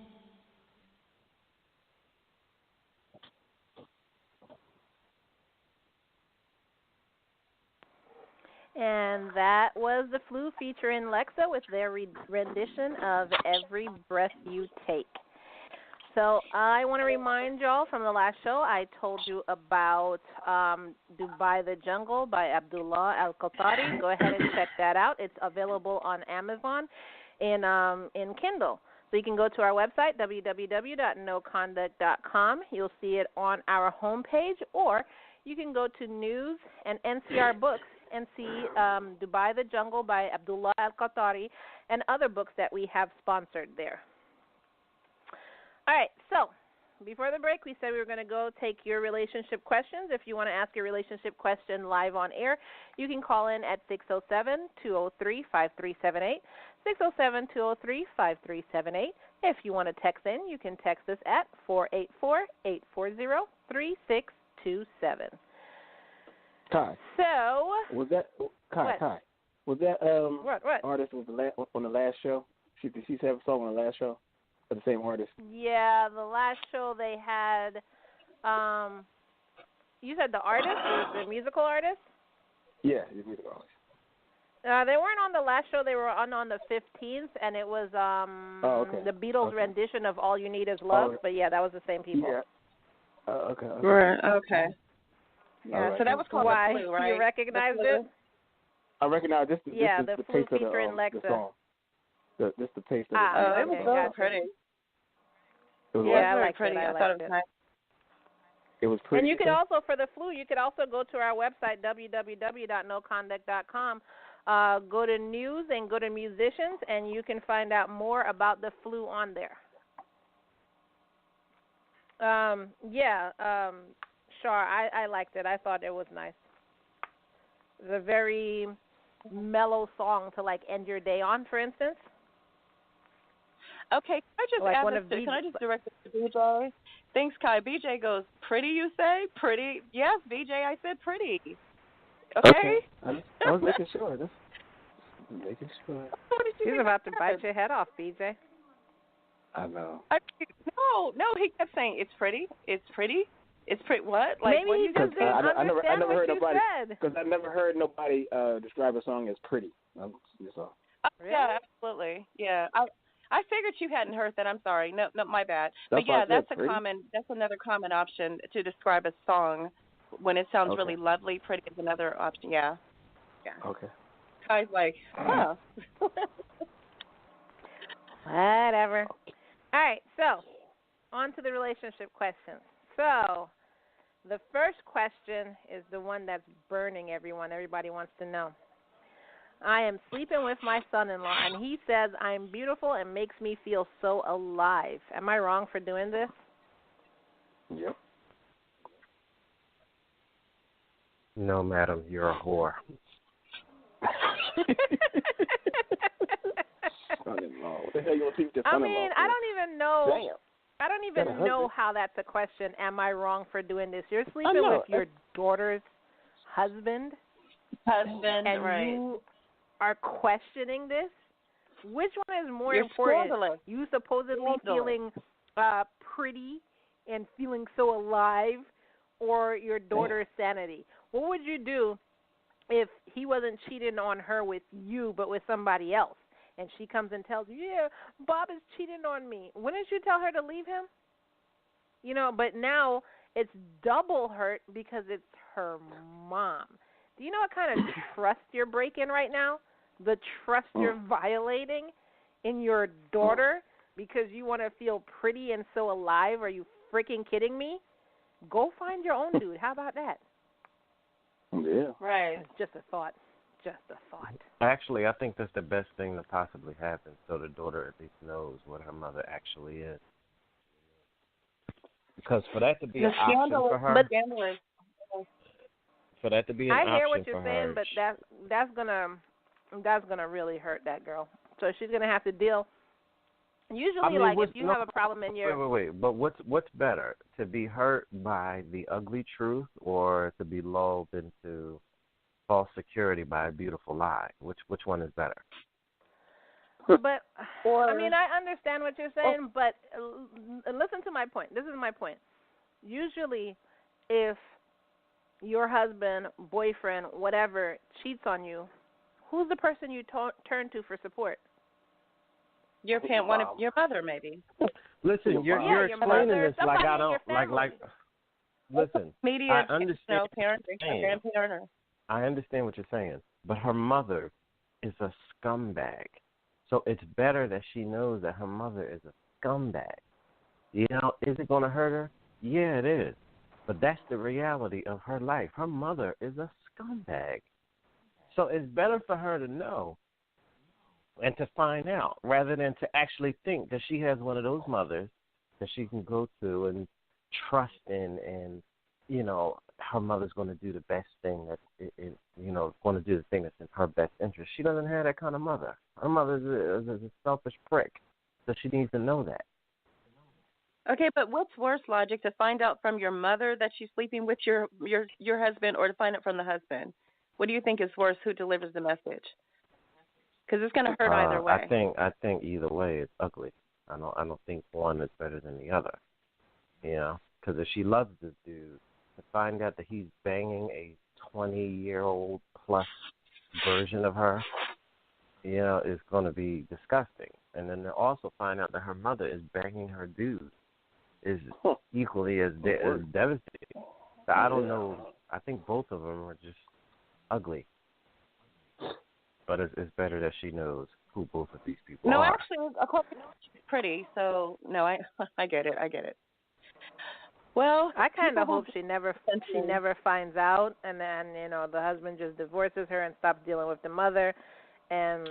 And that was the Flu featuring Lexa with their rendition of Every Breath You Take. So I want to remind y'all from the last show, I told you about Dubai the Jungle by Abdullah Al-Qatari. Go ahead and check that out. It's available on Amazon in Kindle. So you can go to our website, www.noconduct.com. You'll see it on our homepage, or you can go to News and NCR Books and see Dubai the Jungle by Abdullah Al-Qatari and other books that we have sponsored there. All right, so before the break, we said we were going to go take your relationship questions. If you want to ask your relationship question live on air, you can call in at 607-203-5378, 607-203-5378. If you want to text in, you can text us at 484-840-3627. Kai. So Was that Kai? Kai. Was that what? artist was on the last show? Did she have a song on the last show? Or the same artist? Yeah, the last show they had. You said the artist, the musical artist? Yeah, the musical artist. They weren't on the last show. They were on the 15th, and it was the Beatles rendition of "All You Need Is Love." But yeah, that was the same people. Yeah. Okay. Right. Okay. Yeah. Right. So that was called Why? The Flu, right? You recognized it? I recognize this. Yeah, this the is Flu the taste featuring of the Lexa. song. This the taste of it the was song. so pretty. It was Yeah, I very liked pretty. it. I thought it was nice. It was pretty. And you could also, for the Flu, you could also go to our website, www.noconduct.com, go to news and go to musicians, and you can find out more about the Flu on there. Char, I liked it. I thought it was nice. It was a very mellow song to, like, end your day on, for instance. Okay, can I just like add this can I just direct this to BJ? Thanks, Kai. BJ goes, pretty, you say? Pretty? Yes, BJ, I said pretty. Okay? I was making sure. Making sure. He's about to bite your head off, BJ. I know. No, he kept saying, it's pretty, it's pretty. It's pretty what? Like, maybe what he just didn't understand I never what heard you nobody, said. because I never heard nobody describe a song as pretty. So. Really? Yeah, absolutely. Yeah, I figured you hadn't heard that. I'm sorry. No, my bad. That's but yeah, that's pretty. That's another common option to describe a song when it sounds Okay. really lovely. Pretty is another option. Yeah. Okay. Kai's like, huh. Whatever. All right, so on to the relationship questions. So the first question is the one that's burning everyone. Everybody wants to know. I am sleeping with my son-in-law, and he says I'm beautiful and makes me feel so alive. Am I wrong for doing this? Yep. No, madam, you're a whore. Son-in-law. What the hell you want to teach your I son-in-law? mean, I don't even know. Damn. I don't even know how that's a question. Am I wrong for doing this? You're sleeping know. with your daughter's husband, and right. you are questioning this. Which one is more You're important? scandalous. You supposedly feeling pretty and feeling so alive, or your daughter's sanity? What would you do if he wasn't cheating on her with you, but with somebody else? And she comes and tells you, yeah, Bob is cheating on me. Wouldn't you tell her to leave him? You know, but now it's double hurt because it's her mom. Do you know what kind of trust you're breaking right now? The trust you're violating in your daughter because you want to feel pretty and so alive? Are you freaking kidding me? Go find your own dude. How about that? Yeah. Right. It's just a thought. Just a thought. Actually, I think that's the best thing that possibly happened, so the daughter at least knows what her mother actually is. Because for that to be an option for her, for that to be an option for her. I hear what you're saying, but that's gonna really hurt that girl. So she's gonna have to deal. Usually, I mean, if you have a problem in your wait. But what's better, to be hurt by the ugly truth, or to be lulled into false security by a beautiful lie? Which one is better? But I mean, I understand what you're saying, but listen to my point. This is my point. Usually, if your husband, boyfriend, whatever cheats on you, who's the person you turn to for support? Your mother, maybe. Listen, you're explaining this like I don't like. Listen, media, I understand. Grandparent. I understand what you're saying, but her mother is a scumbag. So it's better that she knows that her mother is a scumbag. You know, is it going to hurt her? Yeah, it is. But that's the reality of her life. Her mother is a scumbag. So it's better for her to know and to find out rather than to actually think that she has one of those mothers that she can go to and trust in, and, you know, her mother's going to do the best thing going to do the thing that's in her best interest. She doesn't have that kind of mother. Her mother is a selfish prick, so she needs to know that. Okay, but what's worse, Logic, to find out from your mother that she's sleeping with your husband, or to find it from the husband? What do you think is worse? Who delivers the message? Because it's going to hurt either way. I think either way it's ugly. I don't think one is better than the other. You know, because if she loves this dude, to find out that he's banging a 20-year-old plus version of her, you know, is going to be disgusting. And then to also find out that her mother is banging her dude is equally as devastating. So I don't know. I think both of them are just ugly. But it's better that she knows who both of these people are. No, actually, of course, she's pretty. So no, I get it. Well, I kind of hope she never finds out, and then, you know, the husband just divorces her and stops dealing with the mother. And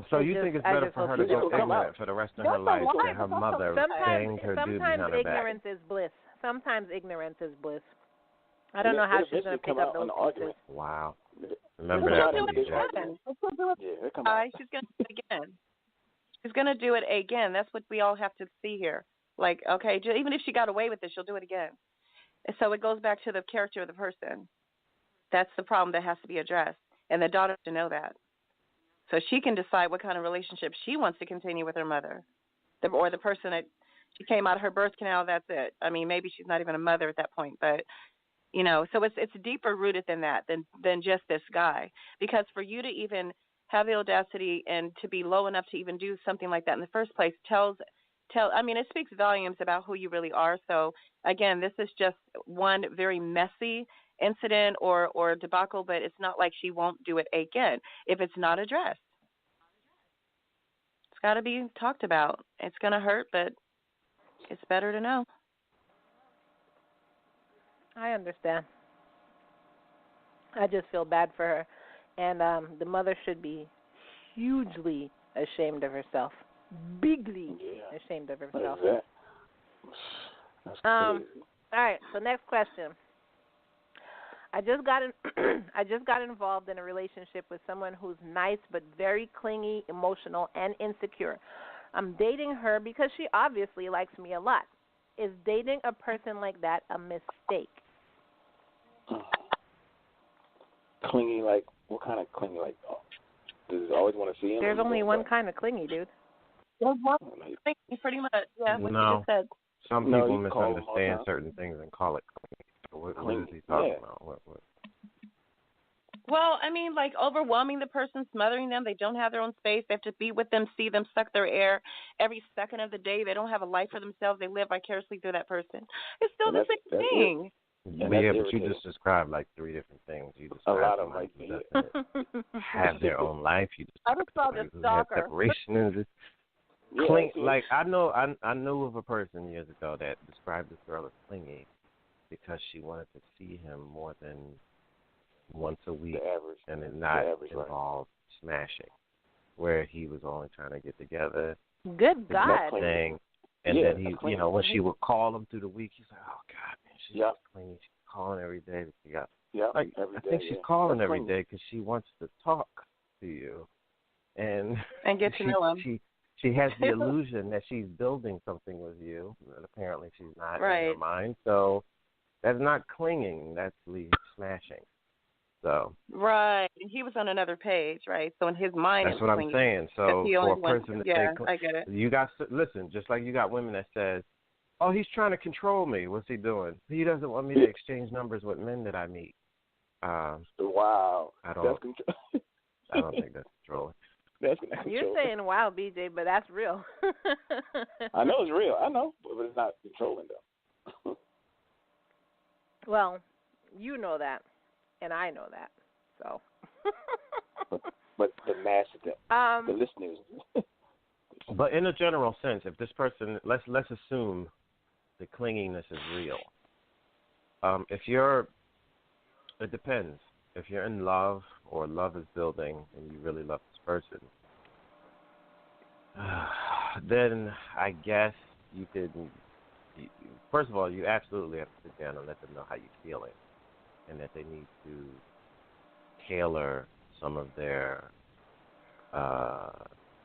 so you think it's better for her to go ignorant for the rest of her life that her mother banged her dude behind her back? Sometimes ignorance is bliss. Sometimes ignorance is bliss. I don't know how she's going to pick up those pieces. Wow. Remember that one, DJ. She's going to do it again. She's going to do it again. That's what we all have to see here. Like, okay, even if she got away with it, she'll do it again. And so it goes back to the character of the person. That's the problem that has to be addressed. And the daughter to know that. So she can decide what kind of relationship she wants to continue with her mother. Or the person that she came out of her birth canal, that's it. I mean, maybe she's not even a mother at that point. But, you know, so it's deeper rooted than that, than just this guy. Because for you to even have the audacity and to be low enough to even do something like that in the first place it speaks volumes about who you really are. So, again, this is just one very messy incident or debacle, but it's not like she won't do it again if it's not addressed. It's got to be talked about. It's going to hurt, but it's better to know. I understand. I just feel bad for her. And the mother should be hugely ashamed of herself. Bigly ashamed of herself. That's all right, so next question. I just got I just got involved in a relationship with someone who's nice but very clingy, emotional, and insecure. I'm dating her because she obviously likes me a lot. Is dating a person like that a mistake? Clingy, like, what kind of clingy? Like, does he always want to see him? There's only one kind of clingy, dude. There's one thing, pretty much. Yeah, what you just said. Some people misunderstand certain things and call it clingy. What is he talking about? What? Well, I mean, like overwhelming the person, smothering them. They don't have their own space. They have to be with them, see them, suck their air every second of the day. They don't have a life for themselves. They live vicariously through that person. It's still the same thing. Yeah, but you just described like 3 different things. You described a lot of them doesn't have their own life. You I just saw this stalker. Separation is like I knew of a person years ago that described this girl as clingy because she wanted to see him more than once a week, and it not involve smashing, where he was only trying to get together. Good God. Thing. And then he, when she would call him through the week, he's like, oh, God, man, she's clingy. She's calling every day. I think she's calling every day because she wants to talk to you. And get to know him. She has the illusion that she's building something with you, and apparently she's not in her mind. So that's not clinging. That's smashing. So right, he was on another page, right? So in his mind, that's what I'm saying. So for a person to say, I get it. You got listen, just like you got women that says, "Oh, he's trying to control me. What's he doing? He doesn't want me to exchange numbers with men that I meet." Wow, I don't think that's controlling. You're saying wow, BJ, but that's real. I know it's real. I know, but it's not controlling though. Well, you know that. And I know that, so. but the masses, the listeners. But in a general sense, if this person, let's assume the clinginess is real. It depends. If you're in love or love is building and you really love this person, then I guess you could. First of all, you absolutely have to sit down and let them know how you're feeling, and that they need to tailor some of their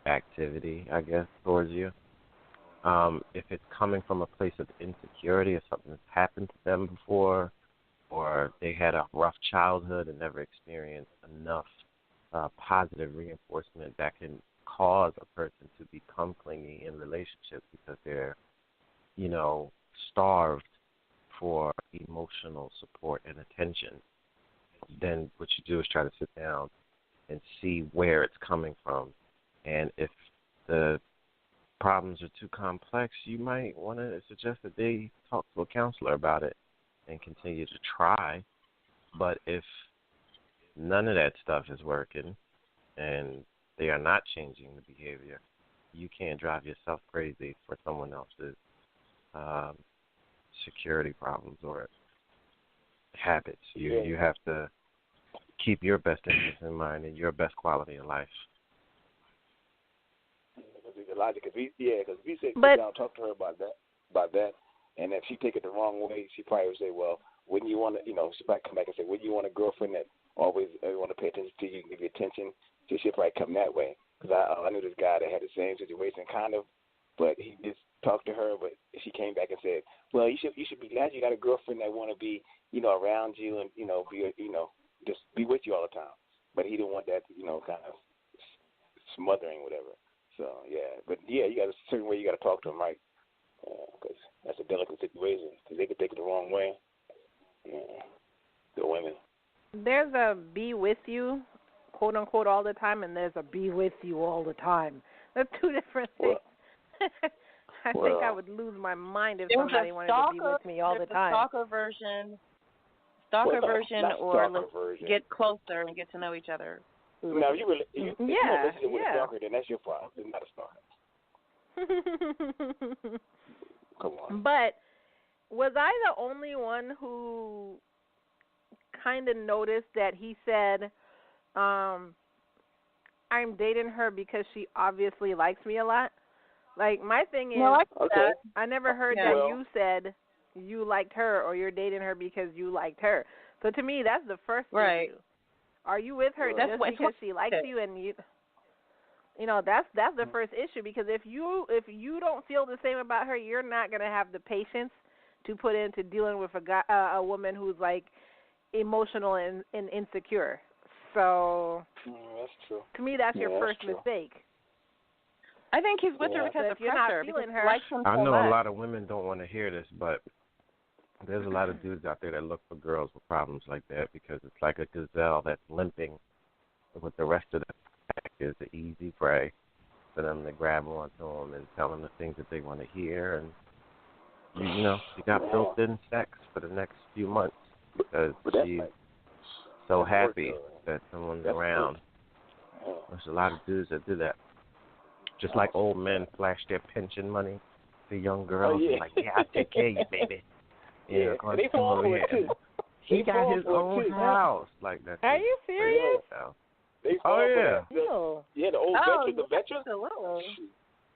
activity, I guess, towards you. If it's coming from a place of insecurity, if something has happened to them before, or they had a rough childhood and never experienced enough positive reinforcement that can cause a person to become clingy in relationships because they're, starved for emotional support and attention, then what you do is try to sit down and see where it's coming from. And if the problems are too complex, you might want to suggest that they talk to a counselor about it and continue to try. But if none of that stuff is working and they are not changing the behavior, you can't drive yourself crazy for someone else's security problems or habits. You have to keep your best interests in mind and your best quality of life. The logic, because we sit down and talk to her about that, and if she take it the wrong way, she probably would say, well, wouldn't you want to, she might come back and say, wouldn't you want a girlfriend that always want to pay attention to you and give you attention? So she'll probably come that way. Because I knew this guy that had the same situation, kind of, but he just talked to her, but she came back and said, well, you should be glad you got a girlfriend that want to be, around you and, be, just be with you all the time. But he didn't want that, kind of smothering, whatever. So, you got a certain way you got to talk to him, right? Because that's a delicate situation, because they could take it the wrong way. Yeah, the women. There's a be with you, quote unquote, all the time, and there's a be with you all the time. They're two different things. I think I would lose my mind if somebody wanted to be with me all the time. Stalker version, or let's get closer and get to know each other. Now, if you're listening with a stalker, then that's your problem. It's not a stalker. Come on. But was I the only one who kind of noticed that he said, I'm dating her because she obviously likes me a lot? Like, my thing is, I never heard that you said you liked her or you're dating her because you liked her. So to me, that's the first Right. issue. Are you with her That's just what- because she likes you and you know, that's the first issue, because if you don't feel the same about her, you're not going to have the patience to put into dealing with a woman who's like emotional and insecure. So that's true. To me, that's your first true. mistake. I think he's with her So because if of you're pressure. not feeling because her, he likes him I so know much. a lot of women don't want to hear this, but there's a lot of dudes out there that look for girls with problems like that because it's like a gazelle that's limping with the rest of the pack is the easy prey for them to grab onto them and tell them the things that they want to hear. And, you know, she got built-in sex for the next few months because she's so happy that someone's around. There's a lot of dudes that do that. Just like old men flash their pension money to young girls. Like, yeah, I'll take care of you, baby. Yeah, and they fall for it, too. He got his own house like that. Are you serious? They fall yeah. for that. Yeah, the old veterans.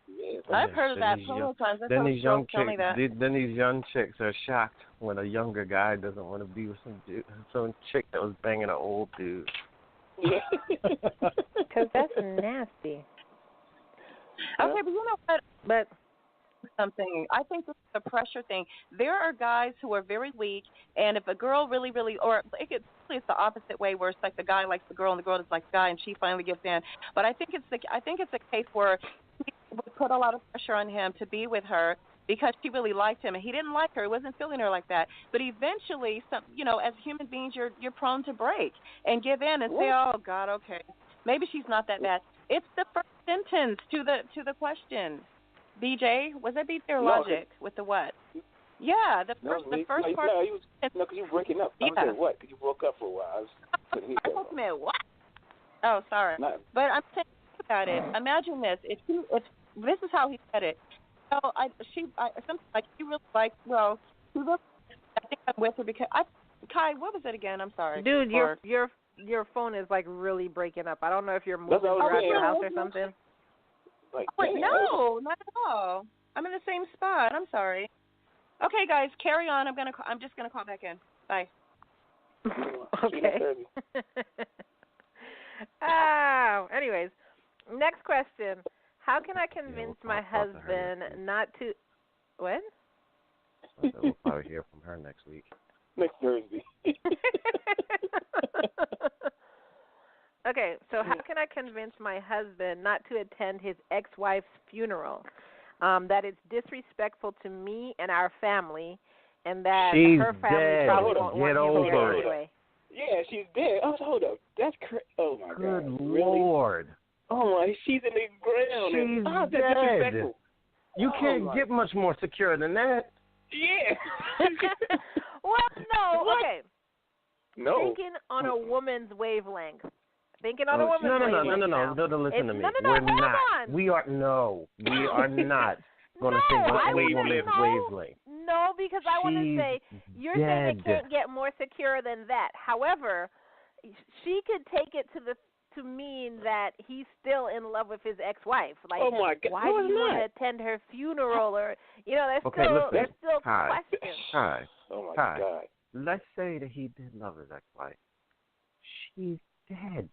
Yeah, I've heard of that plenty of times. Then these young chicks are shocked when a younger guy doesn't want to be with some chick that was banging an old dude. Yeah. Because that's nasty. Okay, but you know what? But something. I think this is a pressure thing. There are guys who are very weak, and if a girl really, or it's the opposite way, where it's like the guy likes the girl and the girl is like the guy, and she finally gives in. But I think it's a case where he would put a lot of pressure on him to be with her because she really liked him, and he didn't like her. He wasn't feeling her like that. But eventually, as human beings, you're prone to break and give in and say, "Oh God, okay, maybe she's not that bad." It's the first sentence to the question. BJ, was that BJ or Logic with the what? Yeah, the first part. No, because you were breaking up. I was saying what? Because you broke up for a while. I thought you meant what? Oh, sorry. But I'm saying about it. Imagine this. If this is how he said it. So something like she really likes. Well, she really. I think I'm with her because Kai, what was it again? I'm sorry. Dude, your phone is like really breaking up. I don't know if you're moving around your house or something. Like, no, not at all. I'm in the same spot. I'm sorry. Okay, guys, carry on. I'm just gonna call back in. Bye. Okay. Anyways, next question. How can I convince my husband not to? What? We'll probably hear from her next week. Next Thursday. Okay, so how can I convince my husband not to attend his ex-wife's funeral? That it's disrespectful to me and our family, and that her family probably won't want him there anyway. Yeah, she's dead. Oh, hold up. That's crazy. Oh, my God. Good Lord. Oh, my. She's in the ground. She's dead. You can't get much more secure than that. Yeah. Well, no. What? Okay. No. Thinking on a woman's wavelength. Thinking on a woman's wavelength. No, listen to me. No, We're hold not. on. We are not going to think what wavelength. No, because I want to say, you're saying it can't get more secure than that. However, she could take it to mean that he's still in love with his ex-wife. Like, oh my God. Why do you want to attend her funeral? Or, there's still questions. Hi. Oh, my God. Let's say that he did love his ex-wife. She's dead.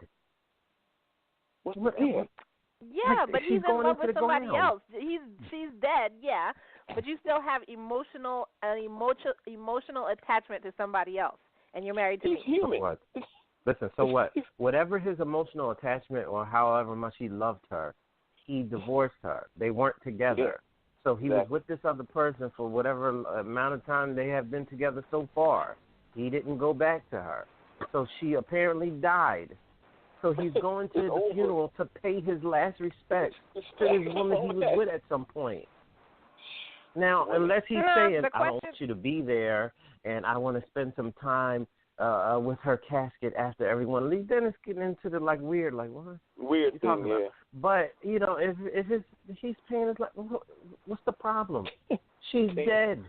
Yeah, but he's in love with somebody else. She's dead, yeah, but you still have emotional attachment to somebody else, and you're married to me. He's human. What? Listen, so what? Whatever his emotional attachment or however much he loved her, he divorced her. They weren't together. Yeah. So he was with this other person for whatever amount of time they have been together so far. He didn't go back to her. So she apparently died. So he's going to the funeral to pay his last respects to this woman he was with at some point. Now, unless he's saying, I don't want you to be there and I want to spend some time with her casket after everyone leaves, then it's getting into the weird, what? Weird thing, yeah. But, if he's paying his what's the problem? She's dead.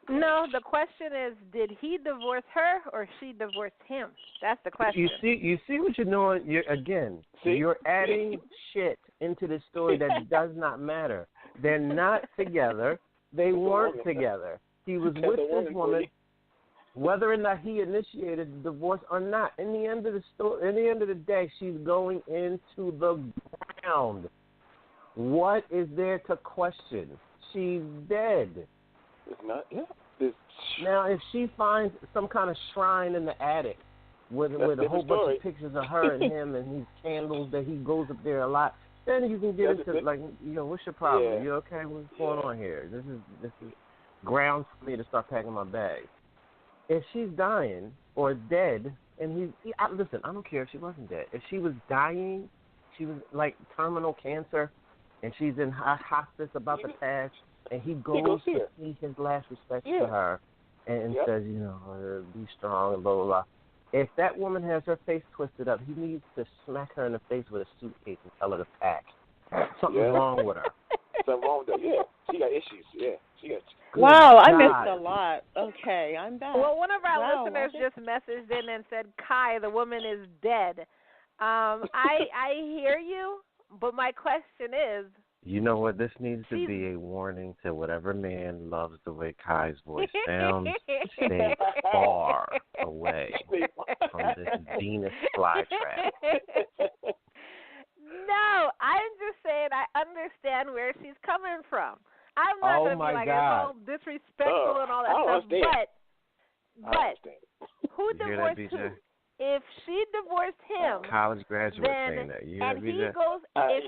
No, the question is, did he divorce her or she divorced him? That's the question. You see what you're doing? You're adding shit into the story that does not matter. They're not together. They weren't together. He was with this woman. whether or not he initiated the divorce or not. In the end of the story, in the end of the day, she's going into the ground. What is there to question? She's dead. It's not. Yeah. Now, if she finds some kind of shrine in the attic with a whole bunch of pictures of her and him and his candles that he goes up there a lot, then you can get into like, what's your problem? Yeah. You okay? What's going on here? This is grounds for me to start packing my bags. If she's dying or dead, and listen, I don't care if she wasn't dead. If she was dying, she was like terminal cancer, and she's in hospice about to pass, and he goes to see his last respects to her, and says, be strong and blah blah blah. If that woman has her face twisted up, he needs to smack her in the face with a suitcase and tell her to pack. Something's wrong with her. Something wrong with her. Yeah, she got issues. Yeah, she got. Wow, I missed a lot. Okay, I'm back. Well, one of our listeners just messaged in and said, "Kai, the woman is dead." I hear you, but my question is. You know what? This needs to be a warning to whatever man loves the way Kai's voice sounds. Stay far away from this Venus flytrap. No, I'm just saying I understand where she's coming from. I'm not going to be like, it's all disrespectful and all that stuff. But who divorced who? If she divorced him, college graduate saying that. If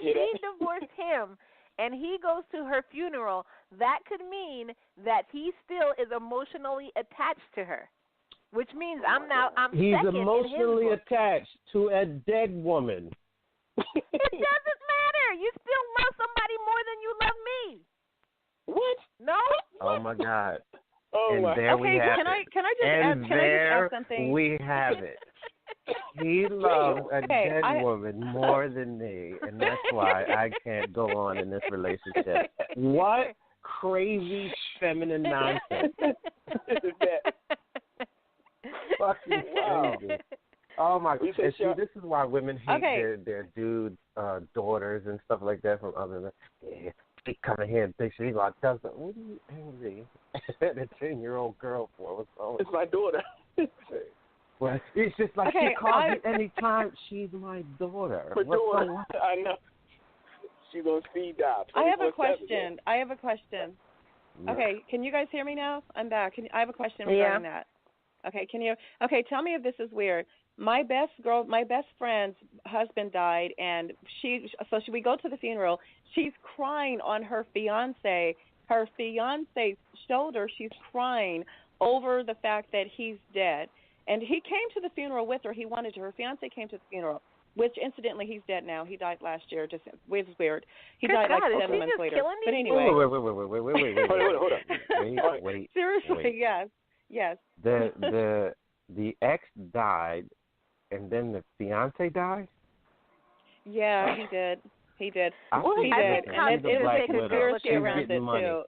she divorced him and he goes to her funeral, that could mean that he still is emotionally attached to her, which means he's second emotionally in his book. attached to a dead woman. It doesn't matter. You still love somebody more than you love me. What? No? Oh my God. There we have it. Can I just add something? We have it. He loves a dead woman more than me, and that's why I can't go on in this relationship. What crazy feminine nonsense. Fucking crazy. Oh my God! See, this is why women hate their dude daughters and stuff like that from other men. Yeah, they come in here and picture. He's like, "What are you angry at a 10-year-old girl for?" What's wrong? It's my daughter. Well, it's just like she calls me anytime. She's my daughter. My daughter. I know. She's on speed dial. I have a question. Yeah. Okay, can you guys hear me now? I'm back. I have a question regarding that. Okay, tell me if this is weird. My best friend's husband died, and we go to the funeral. She's crying on her fiance's shoulder. She's crying over the fact that he's dead. And he came to the funeral with her. He wanted to. Her fiance came to the funeral, which incidentally he's dead now. He died last year. Just it was weird. He died like 7 months later. But anyway. Wait. Seriously, yes. The ex died, and then the fiance died. Yeah, he did. He did. And it was a conspiracy around it too.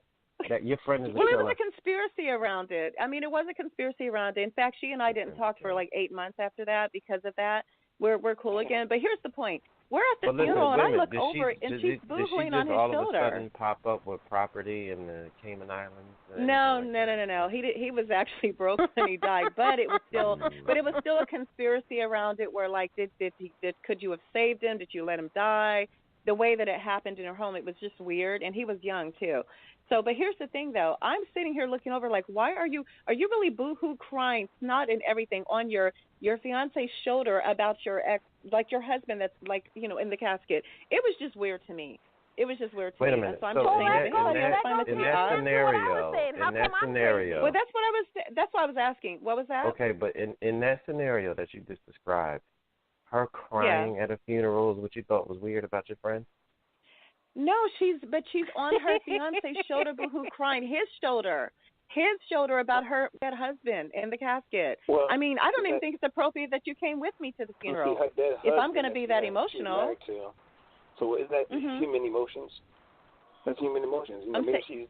That your friend is it was a conspiracy around it. I mean, it was a conspiracy around it. In fact, she and I didn't talk for like 8 months after that because of that. We're cool again. But here's the point. We're at the funeral, and I look over, and she's boohooing on his shoulder. Did she just all of a sudden pop up with property in the Cayman Islands? No. He was actually broke when he died, but it was still a conspiracy around it. Where like, could you have saved him? Did you let him die? The way that it happened in her home, it was just weird, and he was young too. So, but here's the thing, though. I'm sitting here looking over, like, why are you really boo-hoo crying, snot and everything on your fiance's shoulder about your ex, like your husband that's, like, in the casket? It was just weird to me. Wait a minute. So in that scenario. Well, that's what I was asking. What was that? Okay, but in that scenario that you just described, her crying at a funeral is what you thought was weird about your friend? No, she's on her fiance's shoulder, boo-hoo, crying his shoulder about her dead husband in the casket. Well, I mean, I don't even think it's appropriate that you came with me to the funeral. If I'm going to be that emotional. So is that human emotions? That's human emotions. Maybe she's,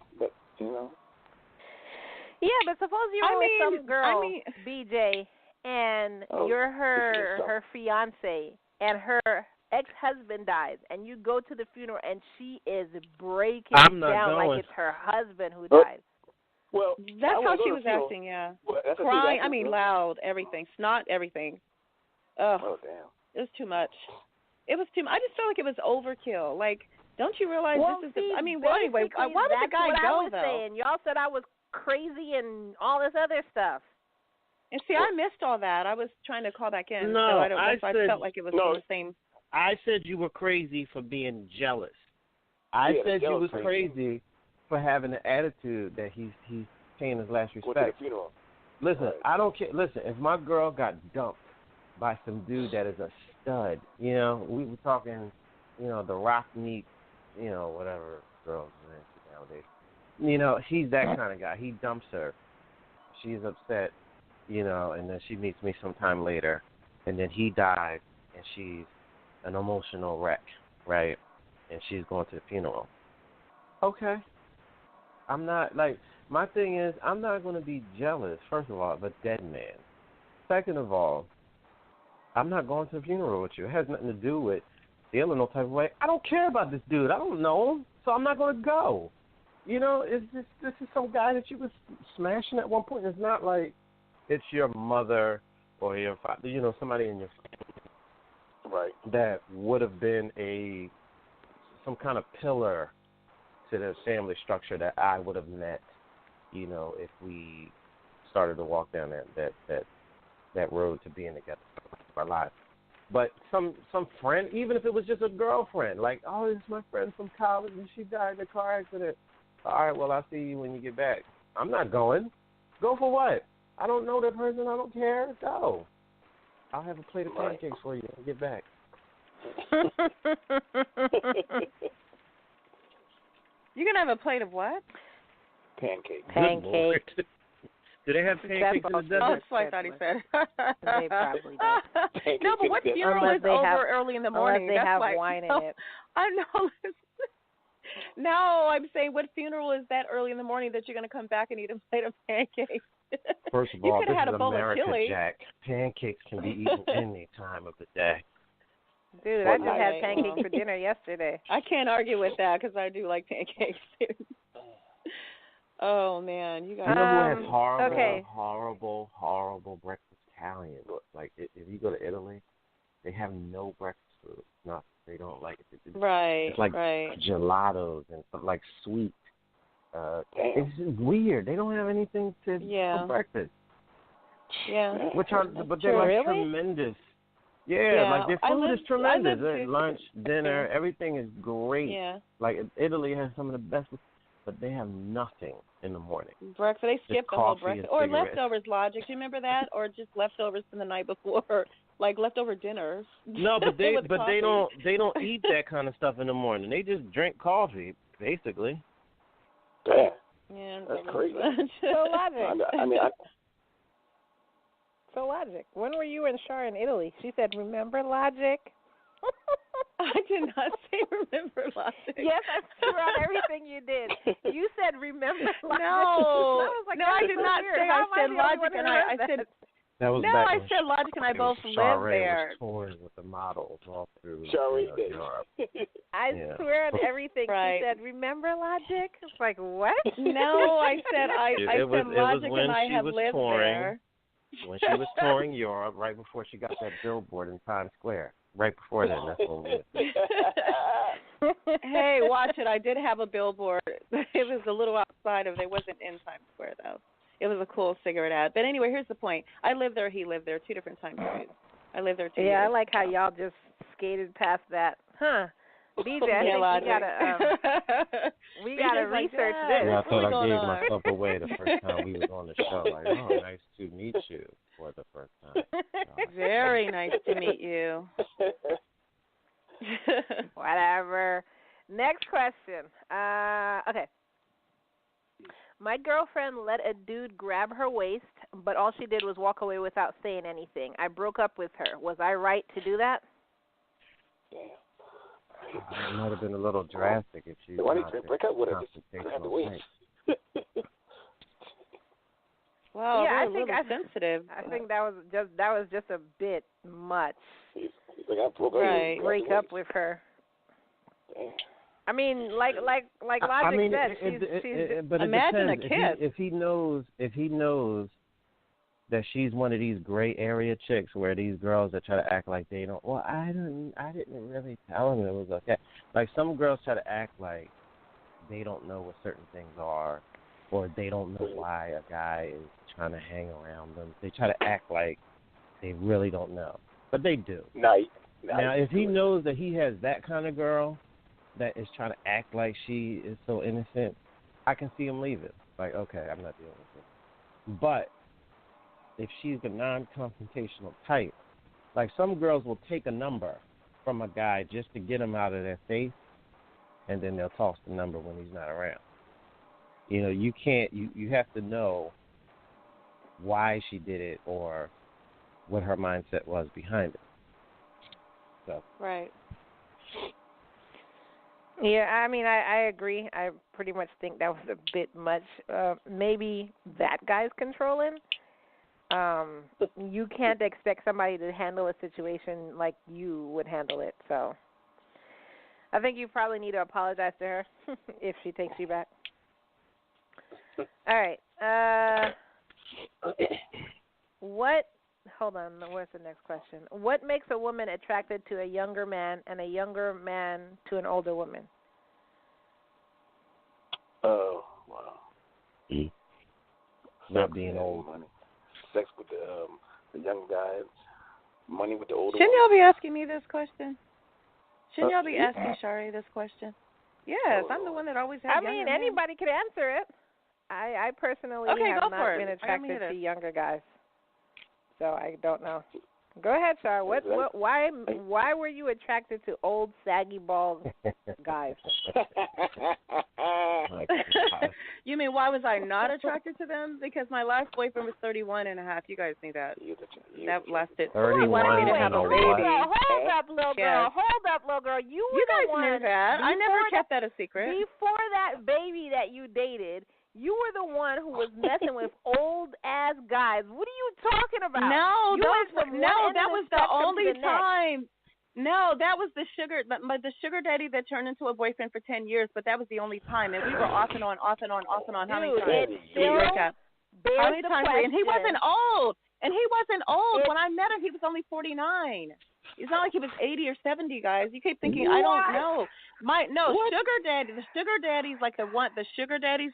Yeah, but suppose you were with some girl, BJ, and you're her fiance, and her ex-husband dies, and you go to the funeral, and she is breaking down like it's her husband who died. Well, that's how she was acting. Yeah, well, crying. I mean, loud, everything, snot, everything. Ugh. Oh damn. It was too much. It was too much. I just felt like it was overkill. Like, don't you realize this is? I mean, well, anyway, why did the guy go though? Saying. Y'all said I was crazy and all this other stuff. And see, I missed all that. I was trying to call back in. No, so I felt like it was the same. I said you were crazy for being jealous. I said you was crazy for having the attitude that he's paying his last respect. Go to the funeral. Listen, I don't care. Listen, if my girl got dumped by some dude that is a stud, we were talking, the Rock meets, whatever girls nowadays. He's that kind of guy. He dumps her. She's upset, and then she meets me sometime later, and then he dies, and she's an emotional wreck, right? And she's going to the funeral. Okay. I'm not, my thing is, I'm not going to be jealous, first of all, of a dead man. Second of all, I'm not going to the funeral with you. It has nothing to do with feeling no type of way. I don't care about this dude. I don't know him, so I'm not going to go. This is some guy that you was smashing at one point. It's not like it's your mother or your father, somebody in your family, right, that would have been some kind of pillar to the family structure that I would have met, if we started to walk down that road to being together for our lives. But some friend, even if it was just a girlfriend, like, oh, this is my friend from college and she died in a car accident. All right, well, I'll see you when you get back. I'm not going. Go for what? I don't know that person. I don't care. Go. I'll have a plate of pancakes for you when you get back. You can have a plate of what? Pancakes. Do they have pancakes in the desert? Oh, that's what I thought he said. They probably do. No, but what funeral is over early in the morning? Unless they have wine in it. I know. No, I'm saying what funeral is that early in the morning that you're going to come back and eat a plate of pancakes? First of all, you could have had a bowl America, of chili. Jack. Pancakes can be eaten any time of the day. Dude, I just had pancakes for dinner yesterday. I can't argue with that because I do like pancakes too. Oh man, you guys. You know who has horrible breakfast? Italians. Like if you go to Italy, they have no breakfast food. No, they don't like it. It's like gelatos and like sweet. It's just weird. They don't have anything for breakfast. Yeah. But they're tremendous. Yeah, like their food is tremendous. Lunch, dinner, everything is great. Yeah. Like Italy has some of the best, but they have nothing in the morning. Breakfast, they skip the whole breakfast. Or leftovers, Logic. Do you remember that? Or just leftovers from the night before, like leftover dinners. No, but they don't eat that kind of stuff in the morning. They just drink coffee, basically. Damn. Yeah, that's crazy. So Logic. So Logic. When were you and Char in Italy? She said, "Remember Logic." I did not say remember Logic. Yes, I swear on everything you did. You said remember Logic. No, I was like, I did not say. I said Logic, and I said. That was I said Logic and I both lived there. Was touring with the models all through Europe. I swear on everything she said, remember Logic? It's like, what? No, I said Logic and I have lived there. When she was touring Europe, right before she got that billboard in Times Square. Right before then, that's when we lived. Hey, watch it. I did have a billboard. It was a little outside of it. It wasn't in Times Square, though. It was a cool cigarette ad. But anyway, here's the point. I lived there. He lived there. 2 different time periods. I lived there 2 years. Yeah, I like how y'all just skated past that. Huh. DJ, I think we gotta research this. Yeah, I thought I gave myself away the first time we was on the show. Like, oh, nice to meet you for the first time. Very nice to meet you. Whatever. Next question. Okay. My girlfriend let a dude grab her waist, but all she did was walk away without saying anything. I broke up with her. Was I right to do that? Damn. It might have been a little drastic if she. Why did you break up with her? Just grab the waist. Well, yeah, I think sensitive. I think that was just a bit much. Like I broke up break up with her. Damn. I mean, like Logic said, she's but imagine it a depends. kiss. If he knows that she's one of these gray area chicks where these girls that try to act like they don't. Well, I didn't really tell him it was okay. Like some girls try to act like they don't know what certain things are, or they don't know why a guy is trying to hang around them. They try to act like they really don't know, but they do. Now, if he knows that he has that kind of girl that is trying to act like she is so innocent, I can see him leave it. Like, okay, I'm not dealing with it. But if she's a non-confrontational type, like some girls will take a number from a guy just to get him out of their face, and then they'll toss the number when he's not around. You know, you can't. You have to know why she did it or what her mindset was behind it. So. Right. Yeah, I mean, I agree. I pretty much think that was a bit much. Maybe that guy's controlling. You can't expect somebody to handle a situation like you would handle it. So I think you probably need to apologize to her if she takes you back. All right. Hold on. Where's the next question? What makes a woman attracted to a younger man and a younger man to an older woman? Oh, wow. Not being old. Money. Sex with the young guy. Money with the older Shouldn't one. y'all be asking me this question? Shouldn't y'all be asking Shari this question? Yes, I'm the one that always has younger men. Anybody could answer it. I personally have not been attracted to younger guys. So I don't know. Go ahead, Char. Why were you attracted to old, saggy, bald guys? You mean why was I not attracted to them? Because my last boyfriend was 31 and a half. You guys knew that. That lasted. 31 he wanted me to have a baby. Hold up, little girl. Hold up, little girl. You guys knew that. I never kept that a secret. Before that baby that you dated, you were the one who was messing with old-ass guys. What are you talking about? That was the only time. No, that was the sugar daddy that turned into a boyfriend for 10 years, but that was the only time. And we were off and on. How many times? How many times? And he wasn't old. When I met him, he was only 49. It's not like he was 80 or 70, guys. You keep thinking, I don't know. The sugar daddies, like the sugar daddies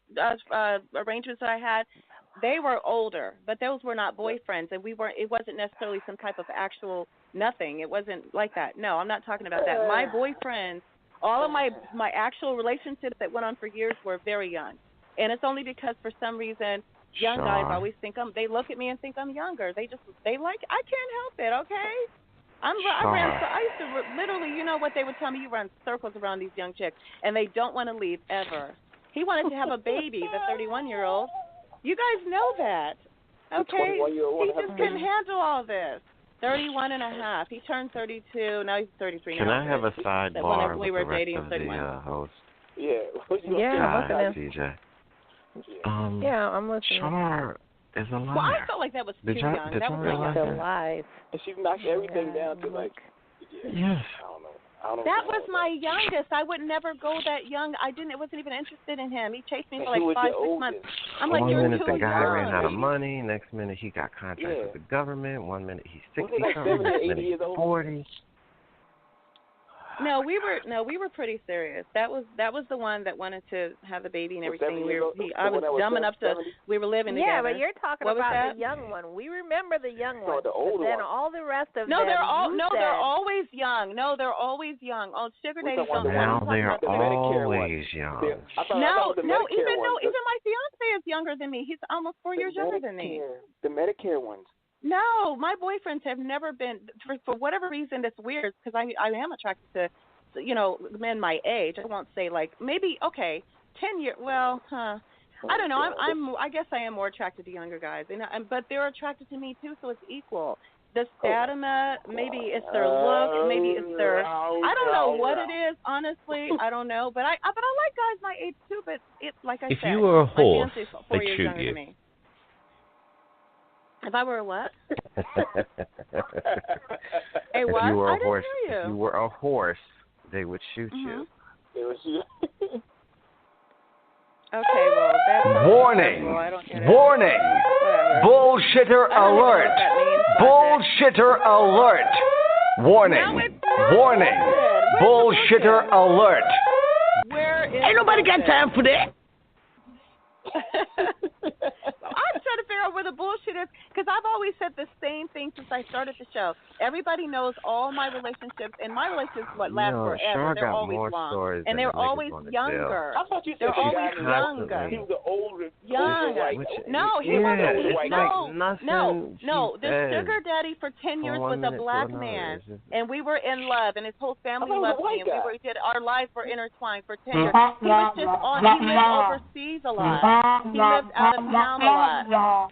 arrangements that I had, they were older, but those were not boyfriends, and it wasn't necessarily some type of actual nothing. It wasn't like that. No, I'm not talking about that. My boyfriends, all of my actual relationships that went on for years were very young, and it's only because for some reason young guys always think they look at me and think I'm younger. I can't help it, okay? I used to literally, you know what they would tell me? You run circles around these young chicks, and they don't want to leave ever. He wanted to have a baby, the 31-year-old. You guys know that, okay? He just couldn't handle all this. 31 and a half. He turned 32. Now he's 33 Can now. I have a sidebar we with were the dating rest of the host? Yeah, Hi, CJ. I'm listening. Char is a liar. Well, I felt like that was too young. That was realize the lies. And she knocked everything down to like. Yes. I don't know. That was my youngest. I would never go that young. I wasn't even interested in him. He chased me for like 5-6 months. I'm like, you're too young. 1 minute the guy ran out of money. Next minute he got contracts with the government. 1 minute he's 60 something. Next minute he's 40. No, we were pretty serious. That was the one that wanted to have the baby and everything. I was dumb enough to. We were living together. Yeah, but you're talking about the young one. We remember the young one. The older then one. all the rest of they're they're always young. No, they're always young. Oh, sugar daddies don't. Now they're always young. No, even my fiance is younger than me. He's almost 4 years younger than me. The Medicare ones. No, my boyfriends have never been, for whatever reason, that's weird, because I am attracted to, men my age. I won't say, maybe, 10 years, I don't know. I guess I am more attracted to younger guys, but they're attracted to me, too, so it's equal. The stamina, maybe it's their look, maybe it's their, I don't know what it is, honestly. I don't know, but I like guys my age, too, but it's like I said. If you were a horse, my fiance is 4 they'd years shoot younger you. than me. If I were a what? If you were a horse, they would shoot you. They were shooting. Okay, well, that's Warning! Warning! Bullshitter alert! Bullshitter alert! Warning! Warning! Bullshitter alert! Where is Ain't nobody got time for that. I'm trying to figure out where the bullshit is, because I've always said the same thing since I started the show. Everybody knows all my relationships, and my relationships last forever. Char they're got always more long, stories and than they're the niggas always on the younger. I thought you said They're always younger. he was the older Young. white. No, he wasn't. No. The sugar daddy for 10 years was a black man, and we were in love, and his whole family loved me, and our lives were intertwined for 10 years. He was just he lived overseas a lot. He lived out of town a lot.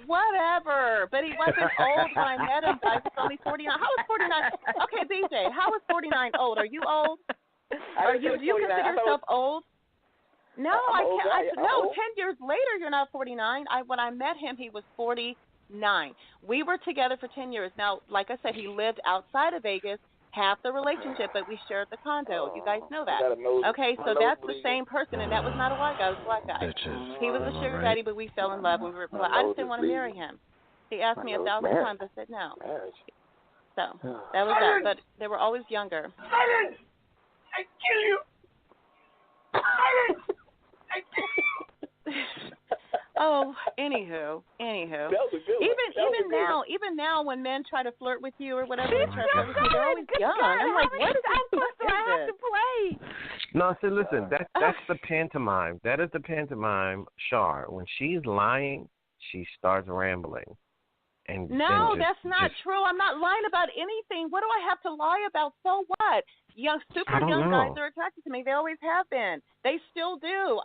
Whatever. But he wasn't old when I met him, guys. He's only 49. How is 49? Okay, BJ, how is 49 old? Are you old? Do you consider yourself old? No, I can't. No, 10 years later, you're not 49. When I met him, he was 49. We were together for 10 years. Now, like I said, he lived outside of Vegas, half the relationship, but we shared the condo. You guys know that. Okay, so that's the same person, and that was not a white guy. It was a black guy. He was a sugar daddy, but we fell in love. I just didn't want to marry him. He asked me 1,000 times. I said no. So that was that. But they were always younger. I kill you. Oh, anywho. Even now, when men try to flirt with you or whatever, they try to flirt with you, they're always young. I'm like, what is I have to play? No, so listen, that's the pantomime. That is the pantomime, Char. When she's lying, she starts rambling. No, that's not true. I'm not lying about anything. What do I have to lie about? So what? Super young guys are attracted to me. They always have been. They still do.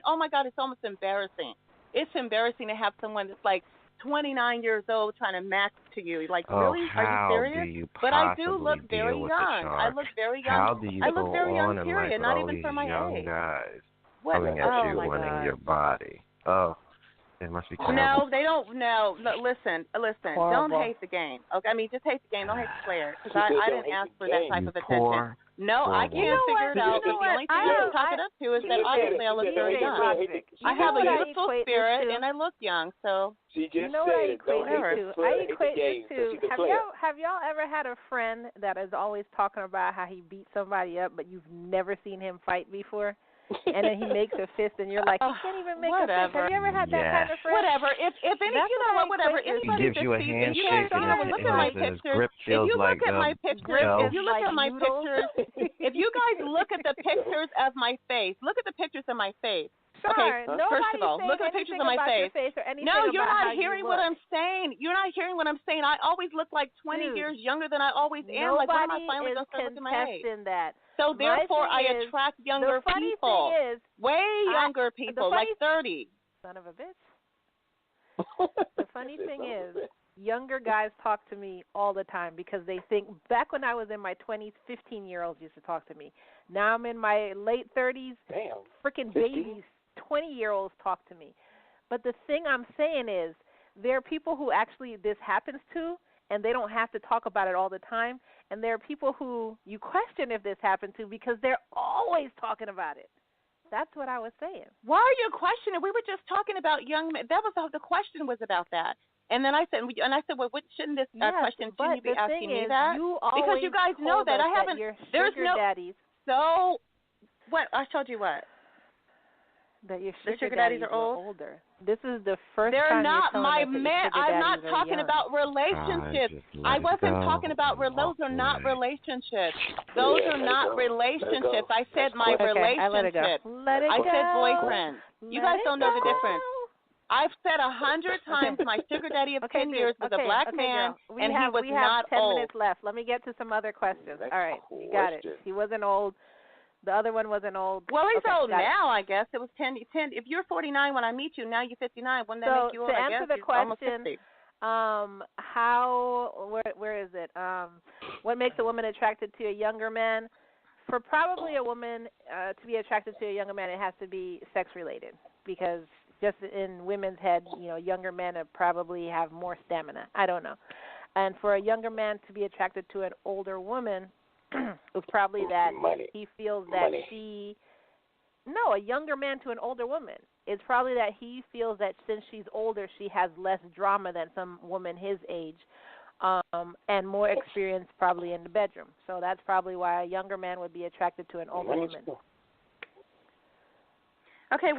Oh my God, it's almost embarrassing. It's embarrassing to have someone that's like 29 years old trying to match to you. Like, really? Are you serious? But I do look very young. I look very young. How do you I look very young, in period. life Not with even all for my young age. guys Coming at you, my wanting God. your body? Oh. It must be terrible. No, they don't. No, listen. Horrible. Don't hate the game. Okay, just hate the game. Don't hate the player. Because I didn't ask for that type of attention. No, I can't figure it out. But the only thing I can talk it up to is that obviously I look very young. I have a youthful spirit and I look young. So she just what I equate it to? I equate it to. Have y'all ever had a friend that is always talking about how he beat somebody up, but you've never seen him fight before? And then he makes a fist, and you're like, he can't even make a fist. Have you ever had that kind of friend? Whatever. If any, whatever. Anybody he gives you a handshake, look at my pictures. If you look at my pictures, if you guys look at the pictures of my face, look at the pictures of my face. Okay, first of all, look at the pictures of my face. No, you're not hearing what I'm saying. You're not hearing what I'm saying. I always look like 20 years younger than I always am. Like, when am I finally going to start looking my age? That. So therefore, I attract younger people. Way younger people, like 30. Son of a bitch. The funny thing is, younger guys talk to me all the time because they think, back when I was in my 20s, 15-year-olds used to talk to me. Now I'm in my late 30s. Damn. Freaking babies, 20-year-olds talk to me. But the thing I'm saying is, there are people who actually this happens to, and they don't have to talk about it all the time. And there are people who you question if this happened to because they're always talking about it. That's what I was saying. Why are you questioning? We were just talking about young men. That was the question was about that. And then I said, well, shouldn't this question? Shouldn't you be asking me that? Because you guys know that I haven't. There's no daddies. So what? I told you what? That your sugar daddies are older. This is the first They're time not you're my man. I'm not talking about relationships. I wasn't talking about those are not relationships. Those are not relationships. I said my relationship. I said boyfriend. You guys don't know the difference. I've said 100 times my sugar daddy of 10 years was a black man, and he was not old. We have 10 minutes left. Let me get to some other questions. All right, you got it. He wasn't old. The other one wasn't old. Well, he's old now, I guess. It was 10. If you're 49 when I meet you, now you're 59. Wouldn't that make you old? To answer the question, where is it? What makes a woman attracted to a younger man? For probably a woman to be attracted to a younger man, it has to be sex-related because just in women's head, younger men probably have more stamina. I don't know. And for a younger man to be attracted to an older woman, It's probably that Money. he feels that Money. a younger man to an older woman. It's probably that he feels that since she's older, she has less drama than some woman his age, and more experience probably in the bedroom. So that's probably why a younger man would be attracted to an older woman. Okay,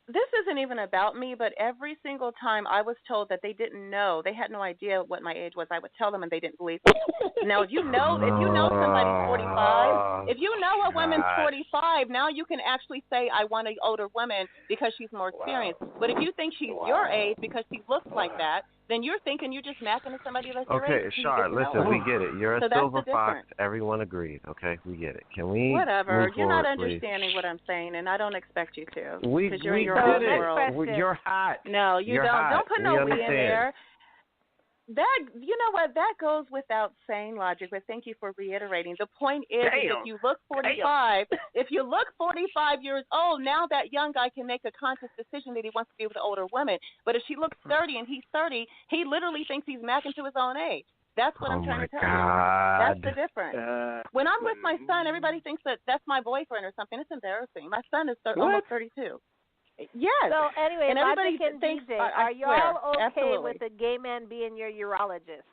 this isn't even about me, but every single time I was told that they didn't know, they had no idea what my age was, I would tell them and they didn't believe me. Now, if you know somebody's 45, if you know a woman's 45, now you can actually say, I want an older woman because she's more experienced. But if you think she's your age because she looks like that, then you're thinking you're just macking to somebody that's your age. Okay, Char, listen, we get it. You're a silver fox. Everyone agreed. Okay, we get it. Can we Whatever. You're not forward, understanding what I'm saying, and I don't expect you to. We you're in your get own it. world. You're hot. No, you you're don't. Hot. Don't put no we in understand. there. That, you know what, that goes without saying, Logic, but thank you for reiterating. The point is if you look 45, if you look 45 years old, now that young guy can make a conscious decision that he wants to be with an older woman. But if she looks 30 and he's 30, he literally thinks he's macking to his own age. That's what I'm trying to tell you. That's the difference. When I'm with my son, everybody thinks that that's my boyfriend or something. It's embarrassing. My son is almost 32. Yes. So anyway, and everybody Logic and thinks, DJ, I are y'all okay absolutely. with a gay man being your urologist?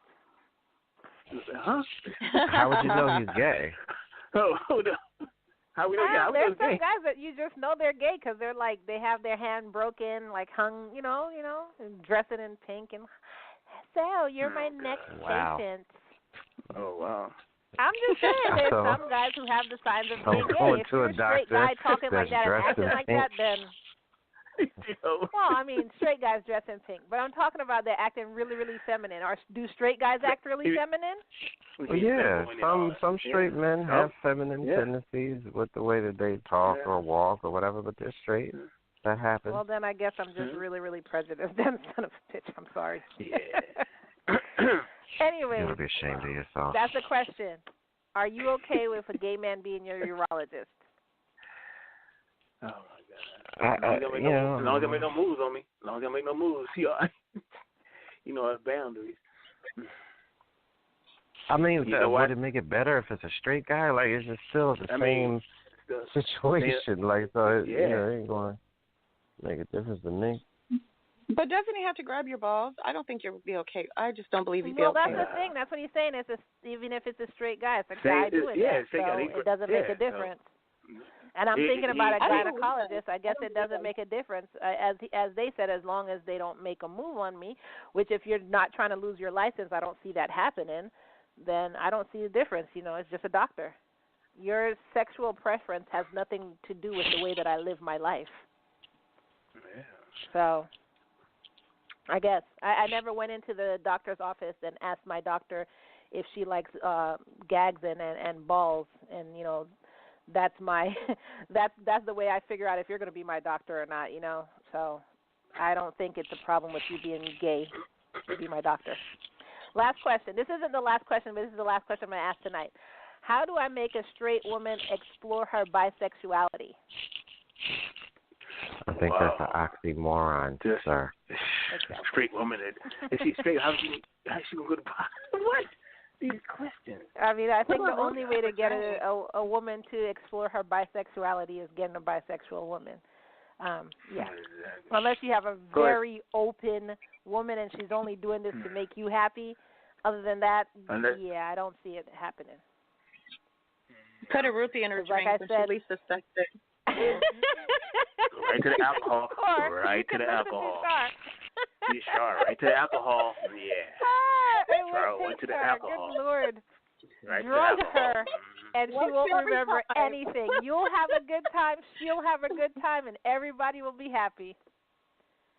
Huh? How would you know he's gay? Oh, how we know? There's some guys that you just know they're gay because they're like they have their hand broken, like hung, you know, and dressing in pink and. So you're my next patient. Oh wow. I'm just saying, there's some guys who have the signs of being gay. If you're a straight guy talking like that and acting like that, then. Well, I mean, straight guys dress in pink, but I'm talking about they're acting really, really feminine. Do straight guys act really feminine? Well, yeah, some straight men have feminine tendencies with the way that they talk or walk or whatever, but they're straight. That happens. Well, then I guess I'm just really, really prejudiced. Then, son of a bitch, I'm sorry. Yeah. Anyway, you ought to be ashamed of yourself. That's the question. Are you okay with a gay man being your urologist? Oh my God! As long as they make no moves on me. As long as they make no moves, you know, it's boundaries. I mean, would it make it better if it's a straight guy? Like, it's just still the same situation. Like, so it ain't going to make a difference to me. But doesn't he have to grab your balls? I don't think you'll be okay. I just don't believe you'd be okay. Well, that's the thing. That's what he's saying. Even if it's a straight guy, it's a guy doing that. So it doesn't make a difference. And I'm thinking about a gynecologist. I guess it doesn't make a difference, as they said, as long as they don't make a move on me, which if you're not trying to lose your license, I don't see that happening, then I don't see a difference. You know, it's just a doctor. Your sexual preference has nothing to do with the way that I live my life. Yeah. So I guess. I never went into the doctor's office and asked my doctor if she likes gags and balls, and, you know, that's the way I figure out if you're going to be my doctor or not, you know. So I don't think it's a problem with you being gay to be my doctor. Last question. This isn't the last question, but this is the last question I'm going to ask tonight. How do I make a straight woman explore her bisexuality? I think that's an oxymoron, sir. Straight woman. If she's straight, how's she going to go to what? These questions. I mean, I think the only way to get a woman to explore her bisexuality is getting a bisexual woman. Yeah. Unless you have a very open woman and she's only doing this to make you happy. Other than that, I don't see it happening. Put a rupee in her drink when she least suspects it. Right to the alcohol. Right to the alcohol. Char, right to the alcohol. Yeah. Char went to the alcohol. Good Lord. Right Drug her, and she won't remember anything. You'll have a good time, she'll have a good time, and everybody will be happy.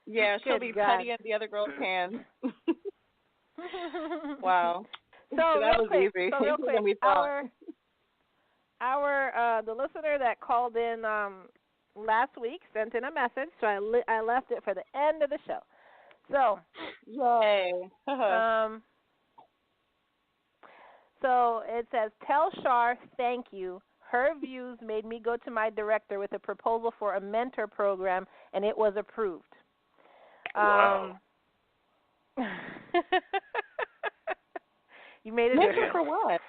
Yeah, she'll be petty in the other girl's hands. Wow. So that was quick, easy. So real quick, the listener that called in last week sent in a message, so I left it for the end of the show. So, yay. So it says, tell Char thank you. Her views made me go to my director with a proposal for a mentor program, and it was approved. Wow. You made a Measure difference. for what?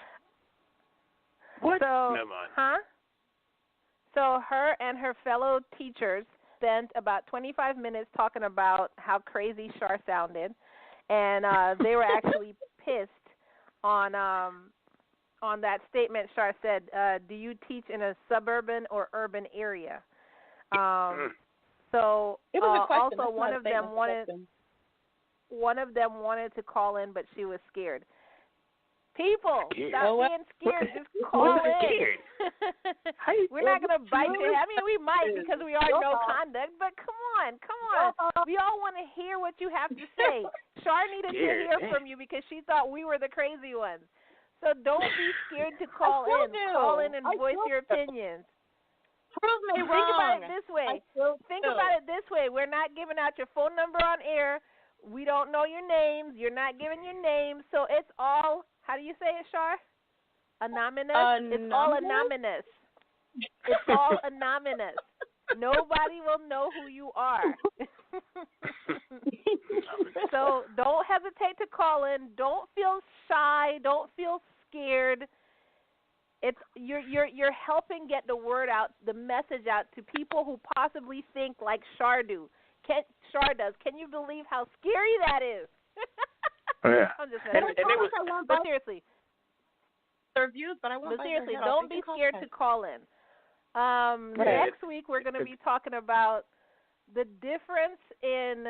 What? So, Never mind. huh? So her and her fellow teachers spent about 25 minutes talking about how crazy Char sounded, and they were actually pissed on that statement Char said. Do you teach in a suburban or urban area? So it was a question. also one of them wanted to call in, but she was scared. People, stop being scared. Just call in. We're not going to bite you. I mean, we might because we are no conduct, but come on. We all want to hear what you have to say. Char needed to hear from you because she thought we were the crazy ones. So don't be scared to call in. Call in and voice your opinions. Prove me wrong. Think about it this way. We're not giving out your phone number on air. We don't know your names. You're not giving your names. So it's all, how do you say it, Char? Anonymous? It's all anonymous. It's all anonymous. Nobody will know who you are. So don't hesitate to call in. Don't feel shy. Don't feel scared. It's you're helping get the word out, the message out to people who possibly think like Char does. Can you believe how scary that is? Yeah. I'm just but seriously. Their views, but I won't. But seriously, don't be scared to call in. Next week we're going to be talking about the difference in.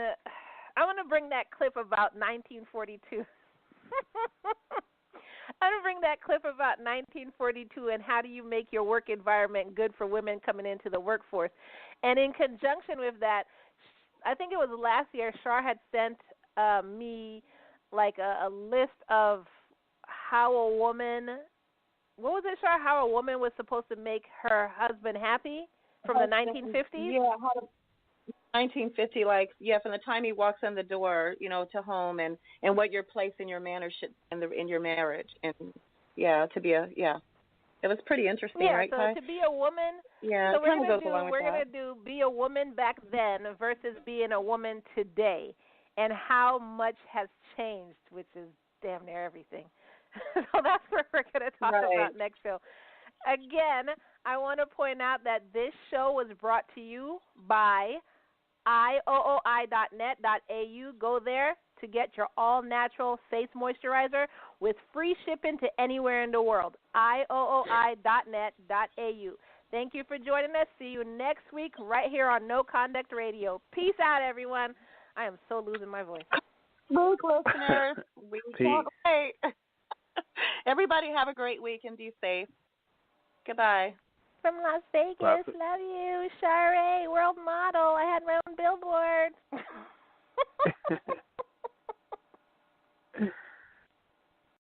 I want to bring that clip about 1942. I'm going to bring that clip about 1942 and how do you make your work environment good for women coming into the workforce. And in conjunction with that, I think it was last year, Char had sent me like a list of how a woman, what was it, Char, how a woman was supposed to make her husband happy from the 1950s? Yeah, 1950, from the time he walks in the door, to home, and what your place in your manner should in your marriage, and to be it was pretty interesting, right? So Kai? to be a woman, so we're gonna do be a woman back then versus being a woman today, and how much has changed, which is damn near everything. So that's what we're gonna talk about next show. Again, I want to point out that this show was brought to you by IOOI.net.au. Go there to get your all-natural face moisturizer with free shipping to anywhere in the world. IOOI.net.au. Thank you for joining us. See you next week right here on No Conduct Radio. Peace out, everyone. I am so losing my voice. Smooth listeners. We can't wait. Everybody have a great week and be safe. Goodbye. From Las Vegas, love you, Share, world model. I had my own billboard.